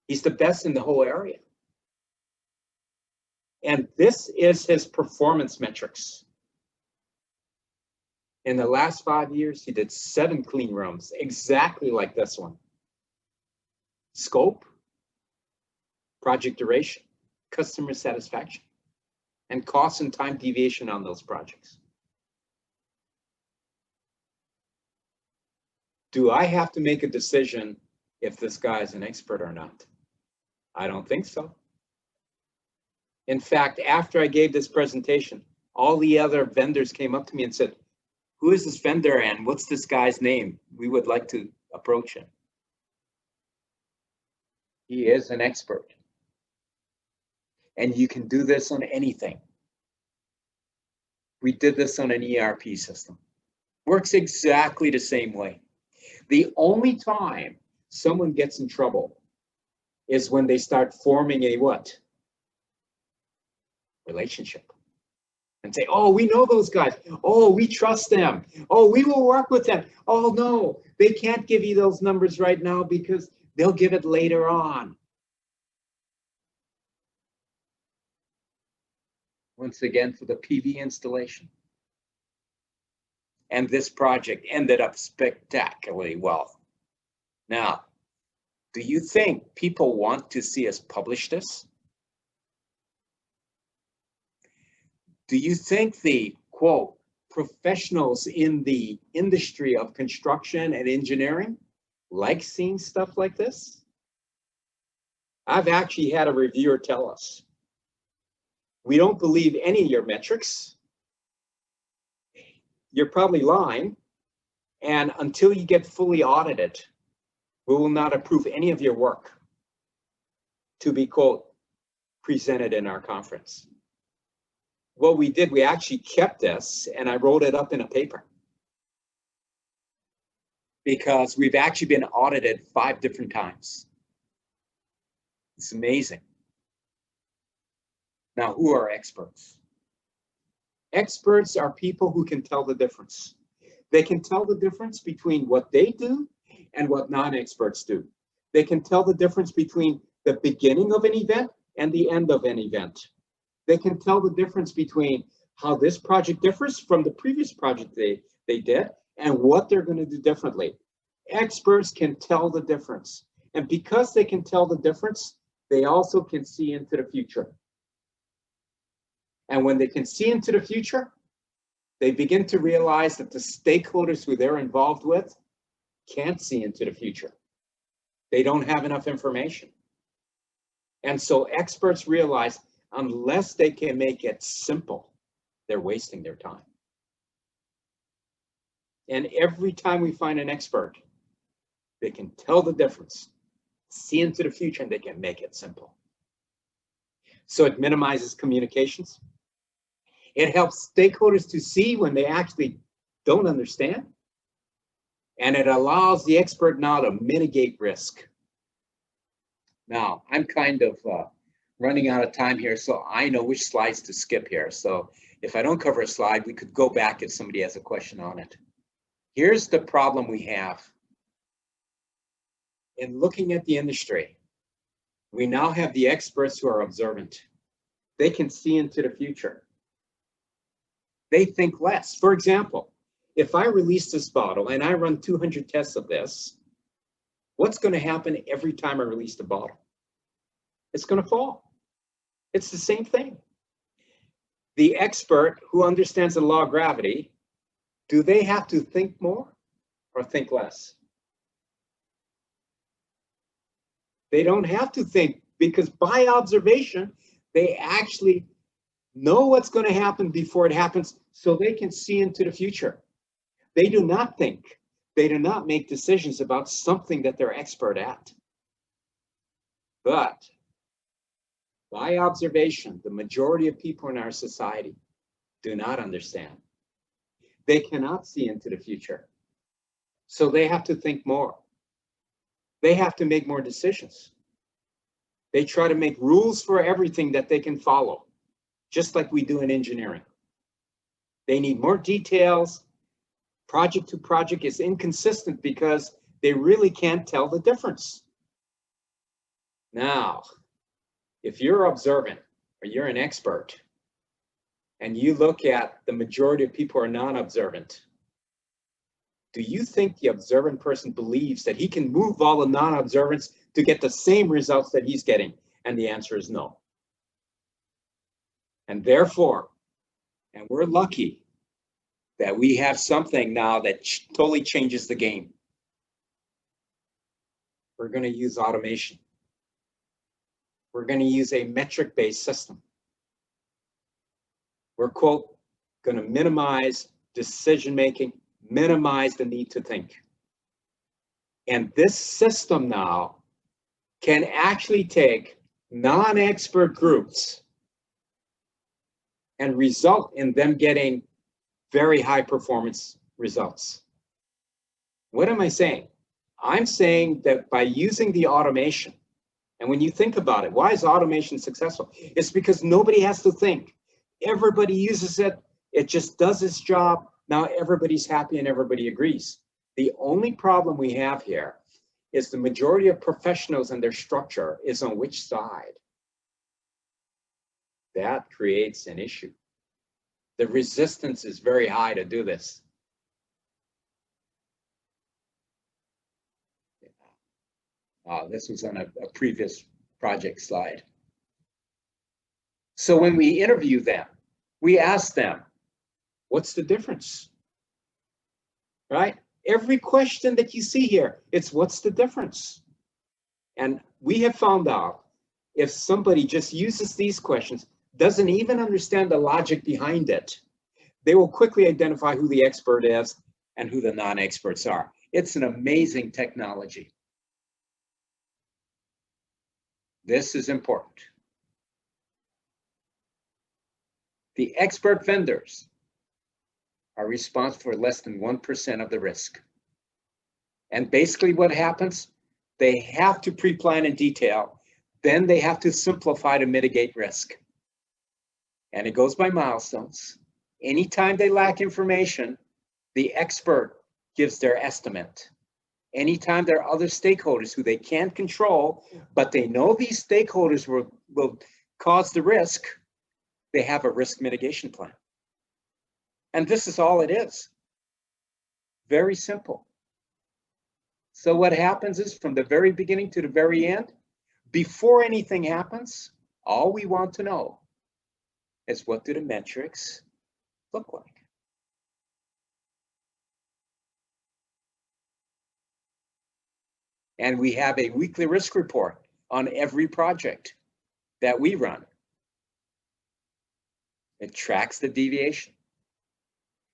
he's the best in the whole area. And this is his performance metrics. In the last 5 years, he did 7 clean rooms, exactly like this one. Scope, project duration, customer satisfaction, and cost and time deviation on those projects. Do I have to make a decision if this guy is an expert or not? I don't think so. In fact, after I gave this presentation, all the other vendors came up to me and said, who is this vendor and what's this guy's name? We would like to approach him. He is an expert. And you can do this on anything. We did this on an ERP system. Works exactly the same way. The only time someone gets in trouble is when they start forming a what? Relationship. And say, oh, we know those guys. Oh, we trust them. Oh, we will work with them. Oh, no, they can't give you those numbers right now because they'll give it later on. Once again, for the PV installation. And this project ended up spectacularly well. Now, do you think people want to see us publish this? Do you think the, quote, professionals in the industry of construction and engineering like seeing stuff like this? I've actually had a reviewer tell us, we don't believe any of your metrics. You're probably lying. And until you get fully audited, we will not approve any of your work to be, quote, presented in our conference. What we did, we actually kept this and I wrote it up in a paper. Because we've actually been audited 5 different times. It's amazing. Now, who are experts? Experts are people who can tell the difference. They can tell the difference between what they do and what non-experts do. They can tell the difference between the beginning of an event and the end of an event. They can tell the difference between how this project differs from the previous project they did and what they're going to do differently. Experts can tell the difference. And because they can tell the difference, they also can see into the future. And when they can see into the future, they begin to realize that the stakeholders who they're involved with can't see into the future. They don't have enough information. And so experts realize unless they can make it simple, they're wasting their time. And every time we find an expert, they can tell the difference, see into the future, and they can make it simple. So it minimizes communications. It helps stakeholders to see when they actually don't understand. And it allows the expert now to mitigate risk. Now, I'm kind of running out of time here, so I know which slides to skip here. So if I don't cover a slide, we could go back if somebody has a question on it. Here's the problem we have. In looking at the industry, we now have the experts who are observant. They can see into the future. They think less. For example, if I release this bottle and I run 200 tests of this, what's going to happen every time I release the bottle? It's going to fall. It's the same thing. The expert who understands the law of gravity, do they have to think more or think less? They don't have to think, because by observation, they actually know what's going to happen before it happens, so they can see into the future. They do not think. They do not make decisions about something that they're expert at. But by observation, the majority of people in our society do not understand. They cannot see into the future. So they have to think more. They have to make more decisions. They try to make rules for everything that they can follow, just like we do in engineering. They need more details. Project to project is inconsistent because they really can't tell the difference. Now, if you're observant or you're an expert and you look at the majority of people who are non-observant, do you think the observant person believes that he can move all the non-observants to get the same results that he's getting? And the answer is no. And therefore, and we're lucky that we have something now that totally changes the game. We're going to use automation. We're going to use a metric-based system. We're, quote, going to minimize decision-making, minimize the need to think. And this system now can actually take non-expert groups and result in them getting very high performance results. What am I saying? I'm saying that by using the automation, and when you think about it, why is automation successful? It's because nobody has to think. Everybody uses it. It just does its job. Now everybody's happy and everybody agrees. The only problem we have here is the majority of professionals and their structure is on which side. That creates an issue. The resistance is very high to do this. This was on a previous project slide. So when we interview them, we ask them, what's the difference? Right? Every question that you see here, it's what's the difference? And we have found out if somebody just uses these questions, doesn't even understand the logic behind it, they will quickly identify who the expert is and who the non-experts are. It's an amazing technology. This is important. The expert vendors are responsible for less than 1% of the risk. And basically what happens, they have to pre-plan in detail, then they have to simplify to mitigate risk. And it goes by milestones. Anytime they lack information, the expert gives their estimate. Anytime there are other stakeholders who they can't control, but they know these stakeholders will cause the risk, they have a risk mitigation plan. And this is all it is. Very simple. So what happens is from the very beginning to the very end, before anything happens, all we want to know is what do the metrics look like? And we have a weekly risk report on every project that we run. It tracks the deviation.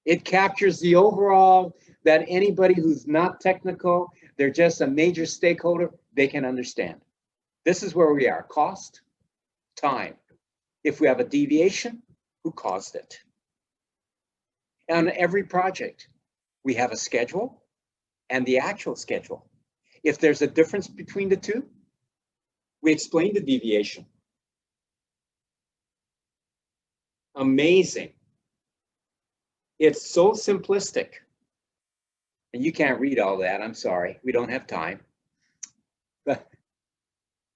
It captures the overall that anybody who's not technical, they're just a major stakeholder, they can understand. This is where we are, cost, time. If we have a deviation, who caused it? On every project, we have a schedule and the actual schedule. If there's a difference between the two, we explain the deviation. Amazing. It's so simplistic. And you can't read all that, I'm sorry, we don't have time.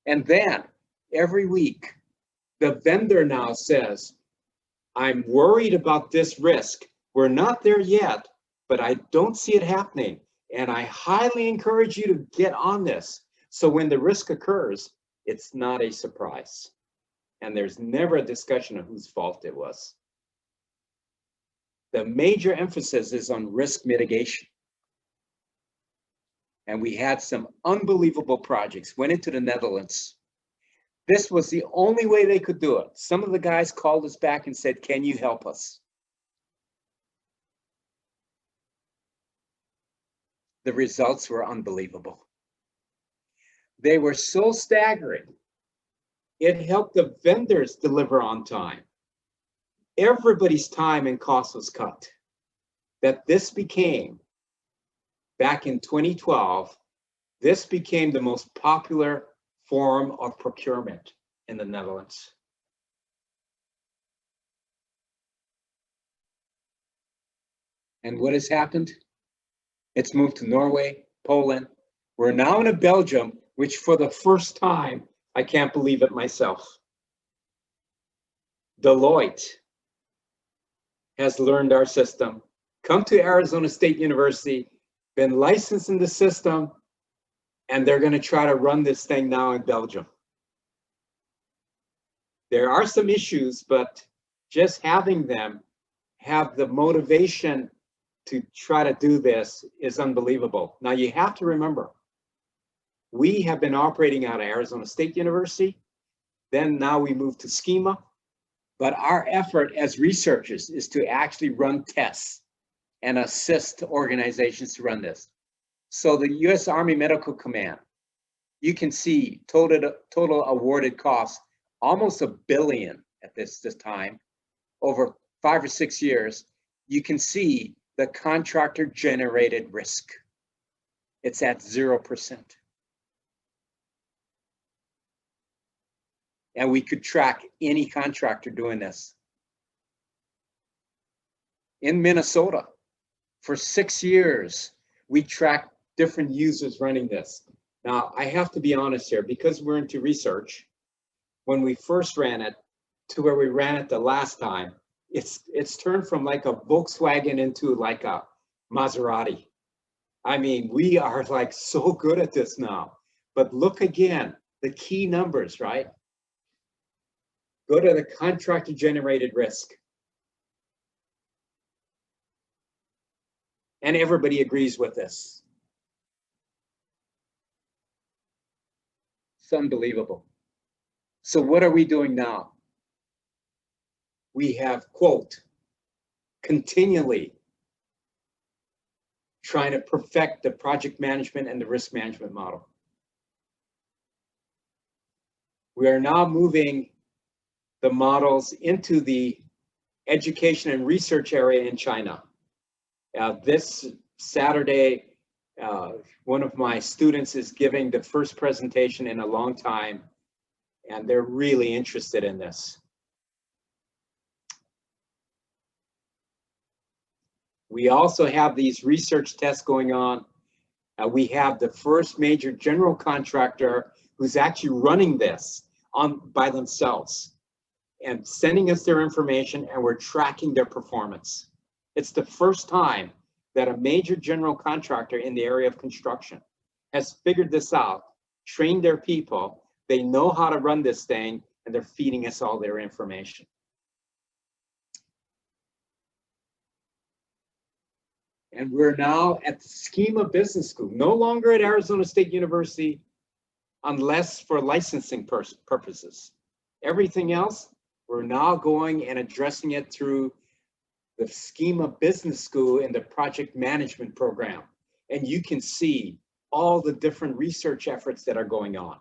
And then every week, the vendor now says, I'm worried about this risk. We're not there yet, but I don't see it happening. And I highly encourage you to get on this. So when the risk occurs, it's not a surprise. And there's never a discussion of whose fault it was. The major emphasis is on risk mitigation. And we had some unbelievable projects, went into the Netherlands. This was the only way they could do it. Some of the guys called us back and said, can you help us? The results were unbelievable. They were so staggering. It helped the vendors deliver on time. Everybody's time and cost was cut. That this became, back in 2012, this became the most popular form of procurement in the Netherlands. And what has happened? It's moved to Norway, Poland. We're now in Belgium, which for the first time, I can't believe it myself. Deloitte has learned our system, come to Arizona State University, been licensed in the system, and they're going to try to run this thing now in Belgium. There are some issues, but just having them have the motivation to try to do this is unbelievable. Now you have to remember, we have been operating out of Arizona State University, then now we moved to Schema, but our effort as researchers is to actually run tests and assist organizations to run this. So the U.S. Army Medical Command, you can see total awarded costs, almost $1 billion at this time, over 5 or 6 years. You can see the contractor generated risk. It's at 0%. And we could track any contractor doing this. In Minnesota, for 6 years, we tracked different users running this. Now, I have to be honest here, because we're into research, when we first ran it to where we ran it the last time, it's turned from like a Volkswagen into like a Maserati. I mean, we are like so good at this now. But look again, the key numbers, right? Go to the contractor generated risk. And everybody agrees with this. It's unbelievable. So what are we doing now? We have, quote, continually trying to perfect the project management and the risk management model. We are now moving the models into the education and research area in China. This Saturday, one of my students is giving the first presentation in a long time, and they're really interested in this. We also have these research tests going on. We have the first major general contractor who's actually running this by themselves and sending us their information, and we're tracking their performance. It's the first time that a major general contractor in the area of construction has figured this out, trained their people, they know how to run this thing, and they're feeding us all their information. And we're now at the Schema Business School, no longer at Arizona State University, unless for licensing purposes. Everything else, we're now going and addressing it through the Schema Business School in the project management program. And you can see all the different research efforts that are going on.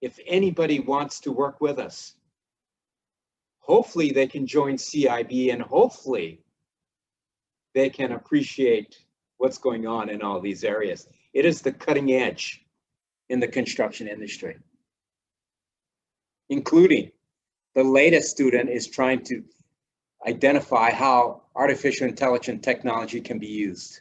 If anybody wants to work with us, hopefully they can join CIB, and hopefully they can appreciate what's going on in all these areas. It is the cutting edge in the construction industry, including the latest student is trying to identify how artificial intelligence technology can be used.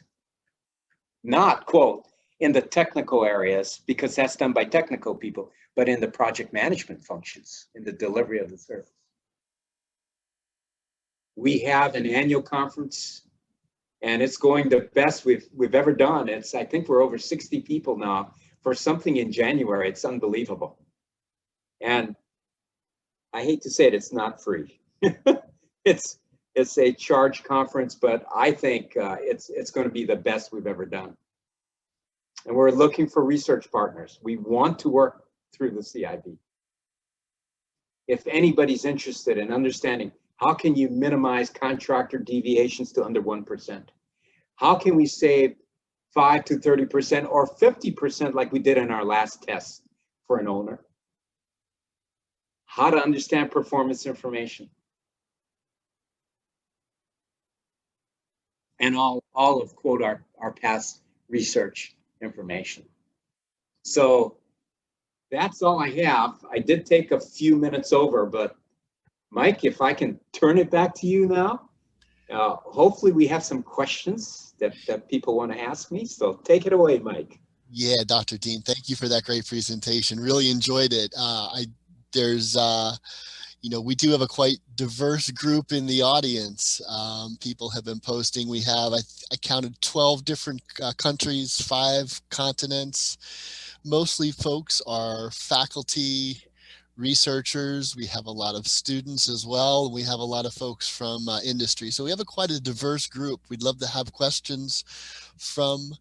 Not, quote, in the technical areas, because that's done by technical people, but in the project management functions, in the delivery of the service. We have an annual conference, and it's going the best we've ever done. I think we're over 60 people now. For something in January, it's unbelievable. And I hate to say it, it's not free. It's a charged conference, but I think it's going to be the best we've ever done. And we're looking for research partners. We want to work through the CIB. If anybody's interested in understanding how can you minimize contractor deviations to under 1%? How can we save 5 to 30% or 50% like we did in our last test for an owner? How to understand performance information. And all of, quote, our past research information. So that's all I have. I did take a few minutes over, but Mike, if I can turn it back to you now, hopefully we have some questions that people want to ask me. So take it away, Mike. Yeah, Dr. Dean, thank you for that great presentation. Really enjoyed it. We do have a quite diverse group in the audience. People have been posting. We have, I counted 12 different countries, 5 continents. Mostly folks are faculty, researchers. We have a lot of students as well. We have a lot of folks from industry. So we have quite a diverse group. We'd love to have questions from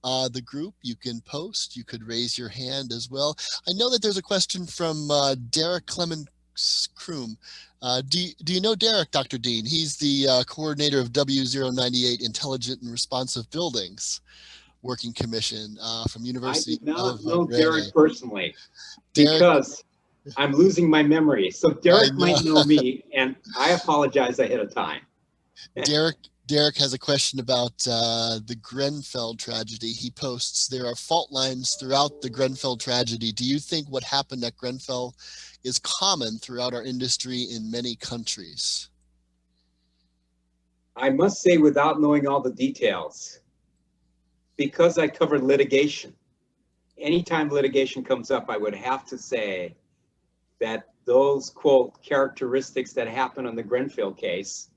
the group. You can post, you could raise your hand as well. I know that there's a question from Derek Clemens-Kroom. Do you know Derek, Dr. Dean? He's the coordinator of W117 Intelligent and Responsive Buildings Working Commission from University of I do not know Raleigh. Derek personally, because I'm losing my memory. So Derek might know me, and I apologize ahead of time. Derek has a question about the Grenfell tragedy. He posts, there are fault lines throughout the Grenfell tragedy. Do you think what happened at Grenfell is common throughout our industry in many countries? I must say, without knowing all the details, because I covered litigation, anytime litigation comes up, I would have to say that those, quote, characteristics that happen on the Grenfell case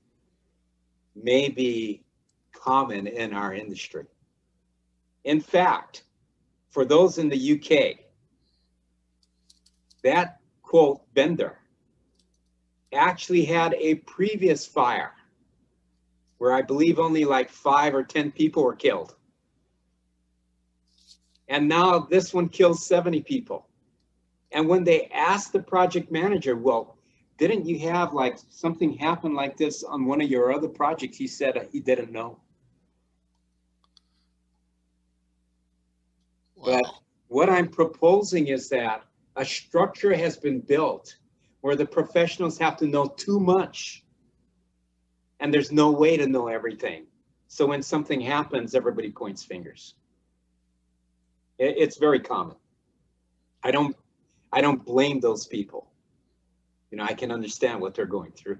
may be common in our industry. In fact, for those in the UK, that, quote, vendor actually had a previous fire where I believe only like 5 or 10 people were killed. And now this one kills 70 people. And when they asked the project manager, well, didn't you have like something happen like this on one of your other projects? He said he didn't know. Wow. But what I'm proposing is that a structure has been built where the professionals have to know too much, and there's no way to know everything. So when something happens, everybody points fingers. It's very common. I don't blame those people. You know, I can understand what they're going through.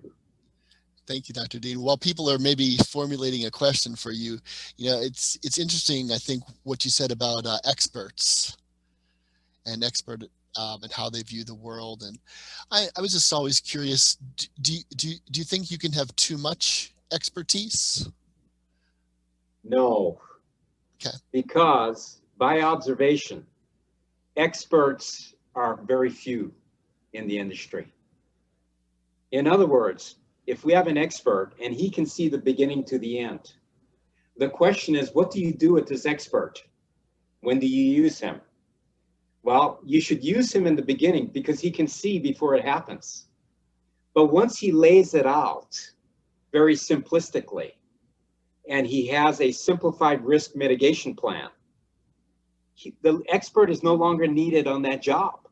Thank you, Dr. Dean. While people are maybe formulating a question for you, you know, it's interesting, I think, what you said about experts and and how they view the world. And I was just always curious, do you think you can have too much expertise? No. Okay. Because by observation, experts are very few in the industry. In other words, if we have an expert and he can see the beginning to the end, the question is, what do you do with this expert? When do you use him? Well, you should use him in the beginning because he can see before it happens. But once he lays it out very simplistically, and he has a simplified risk mitigation plan, the expert is no longer needed on that job.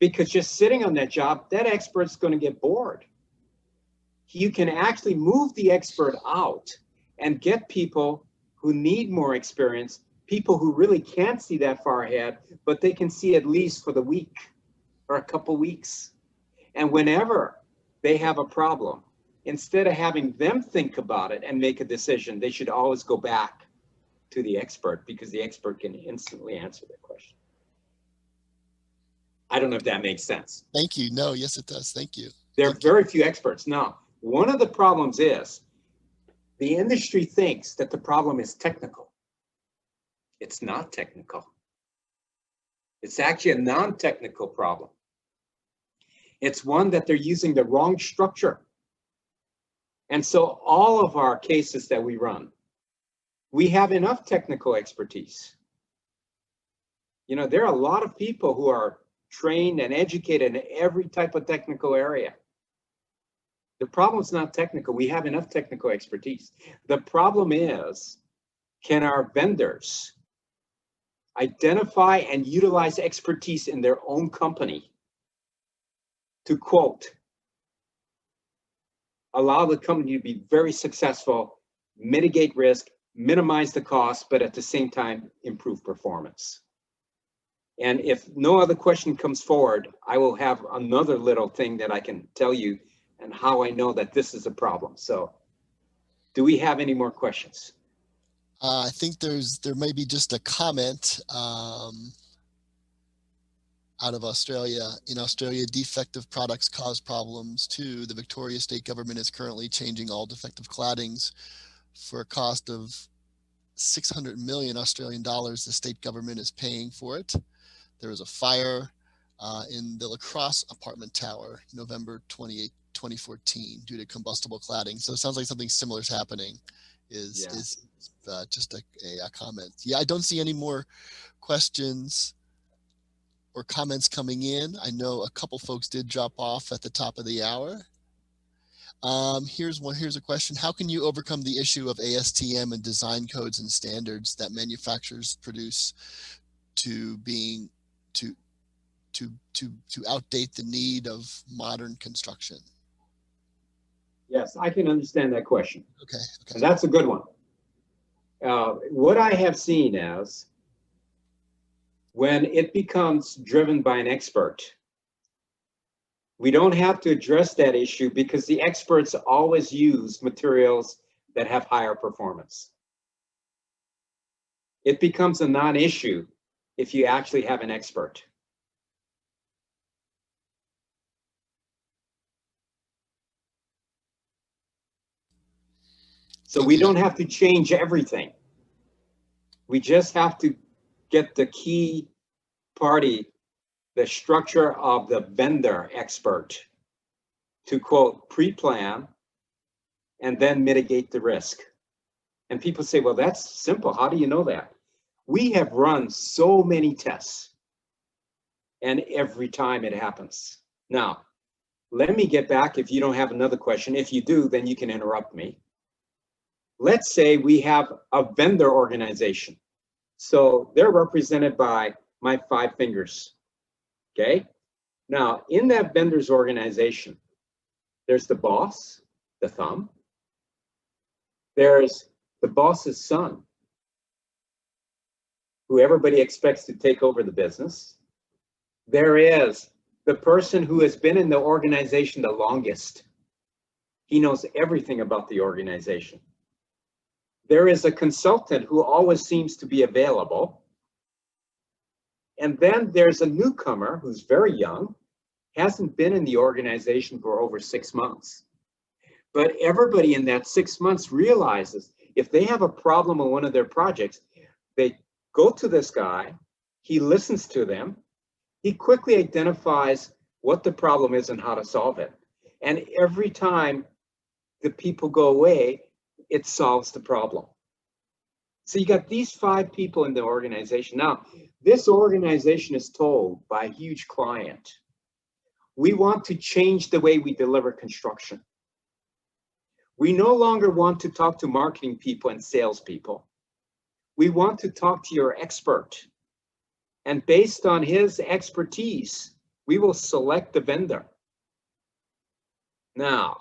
Because just sitting on that job, that expert's going to get bored. You can actually move the expert out and get people who need more experience, people who really can't see that far ahead, but they can see at least for the week or a couple weeks. And whenever they have a problem instead of having them think about it and make a decision, they should always go back to the expert, because the expert can instantly answer their question. I don't know if that makes sense. Thank you. No, yes, it does. Thank you. There are very few experts. Now, one of the problems is the industry thinks that the problem is technical. It's not technical. It's actually a non-technical problem. It's one that they're using the wrong structure. And so all of our cases that we run, we have enough technical expertise. You know, there are a lot of people who are trained and educated in every type of technical area. The problem is not technical. We have enough technical expertise. The problem is, can our vendors identify and utilize expertise in their own company to, quote, allow the company to be very successful, mitigate risk, minimize the cost, but at the same time, improve performance. And if no other question comes forward, I will have another little thing that I can tell you and how I know that this is a problem. So do we have any more questions? I think there may be just a comment out of Australia. In Australia, defective products cause problems too. The Victoria state government is currently changing all defective claddings for a cost of 600 million Australian dollars. The state government is paying for it. There was a fire in the La Crosse apartment tower, November 28, 2014, due to combustible cladding. So it sounds like something similar is happening. Is just a comment. Yeah, I don't see any more questions or comments coming in. I know a couple folks did drop off at the top of the hour. Here's a question. How can you overcome the issue of ASTM and design codes and standards that manufacturers produce to outdate the need of modern construction? Yes, I can understand that question. Okay. And that's a good one. What I have seen is when it becomes driven by an expert, we don't have to address that issue because the experts always use materials that have higher performance. It becomes a non-issue if you actually have an expert. So we don't have to change everything. We just have to get the key party, the structure of the vendor expert to, quote, pre-plan and then mitigate the risk. And people say, well, that's simple. How do you know that? We have run so many tests and every time it happens. Now, let me get back if you don't have another question. If you do, then you can interrupt me. Let's say we have a vendor organization. So they're represented by my 5 fingers, okay? Now, in that vendor's organization, there's the boss, the thumb. There's the boss's son, who everybody expects to take over the business. There is the person who has been in the organization the longest. He knows everything about the organization. There is a consultant who always seems to be available. And then there's a newcomer who's very young, hasn't been in the organization for over 6 months. But everybody in that 6 months realizes if they have a problem on one of their projects, they go to this guy, he listens to them, he quickly identifies what the problem is and how to solve it. And every time the people go away, it solves the problem. So you got these 5 people in the organization. Now, this organization is told by a huge client, we want to change the way we deliver construction. We no longer want to talk to marketing people and salespeople. We want to talk to your expert. And based on his expertise, we will select the vendor. Now,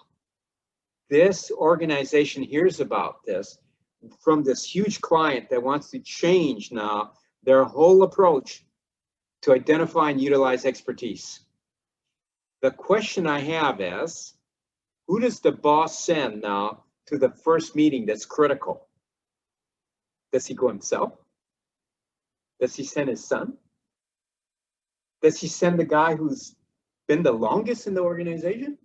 this organization hears about this from this huge client that wants to change now their whole approach to identify and utilize expertise. The question I have is, Who does the boss send now to the first meeting that's critical? Does he go himself? Does he send his son? Does he send the guy who's been the longest in the organization?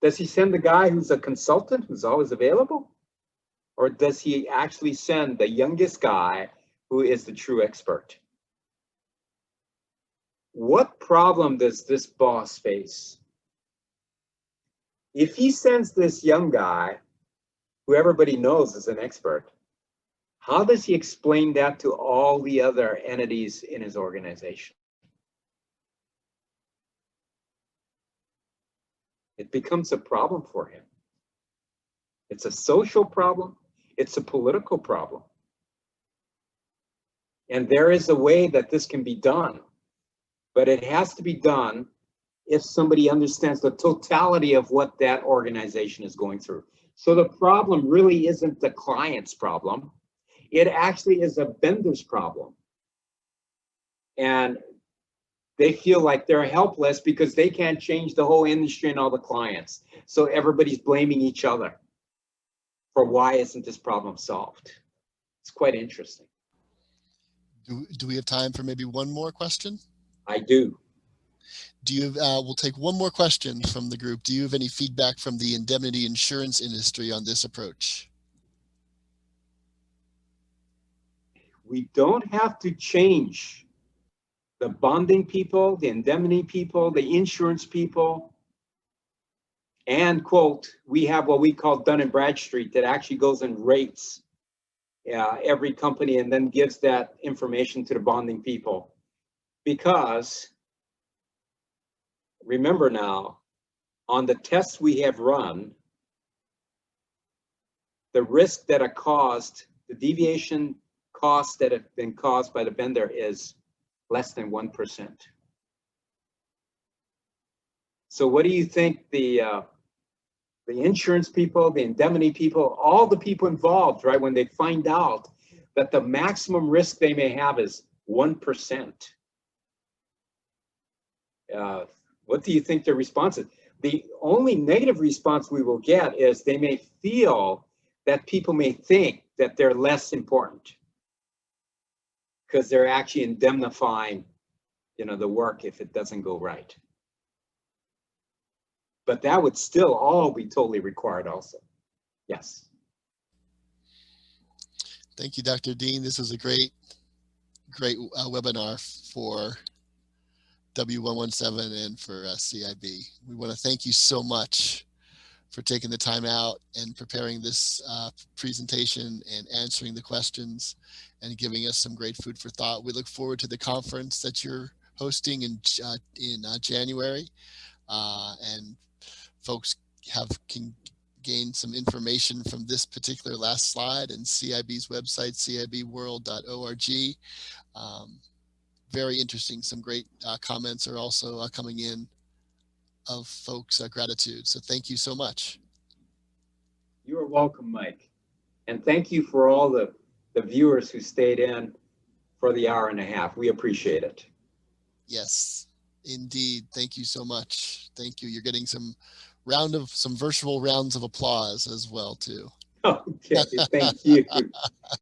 Does he send the guy who's a consultant, who's always available? Or does he actually send the youngest guy who is the true expert? What problem does this boss face? If he sends this young guy, who everybody knows is an expert, how does he explain that to all the other entities in his organization? It becomes a problem for him. It's a social problem. It's a political problem. And there is a way that this can be done, but it has to be done if somebody understands the totality of what that organization is going through. So the problem really isn't the client's problem. It actually is a vendor's problem. And they feel like they're helpless because they can't change the whole industry and all the clients. So everybody's blaming each other for why isn't this problem solved. It's quite interesting. Do we have time for maybe one more question? I do. Do you, we'll take one more question from the group. Do you have any feedback from the indemnity insurance industry on this approach? We don't have to change the bonding people, the indemnity people, the insurance people. And quote, we have what we call Dun & Bradstreet that actually goes and rates every company and then gives that information to the bonding people. Because remember now, on the tests we have run, the risk that are caused, the deviation costs that have been caused by the vendor is less than 1%. So what do you think the insurance people, the indemnity people, all the people involved, right, when they find out that the maximum risk they may have is 1%? What do you think their response is? The only negative response we will get is they may feel that people may think that they're less important because they're actually indemnifying, the work if it doesn't go right. But that would still all be totally required also. Yes. Thank you, Dr. Dean. This was a great webinar for W117 and for CIB. We want to thank you so much for taking the time out and preparing this presentation and answering the questions and giving us some great food for thought. We look forward to the conference that you're hosting in January, and folks can gain some information from this particular last slide and CIB's website, cibworld.org. Very interesting. Some great comments are also coming in of folks' gratitude. So thank you so much. You are welcome, Mike. And thank you for all the viewers who stayed in for the hour and a half. We appreciate it. Yes, indeed. Thank you so much. Thank you. You're getting some virtual rounds of applause as well too. Okay, thank you.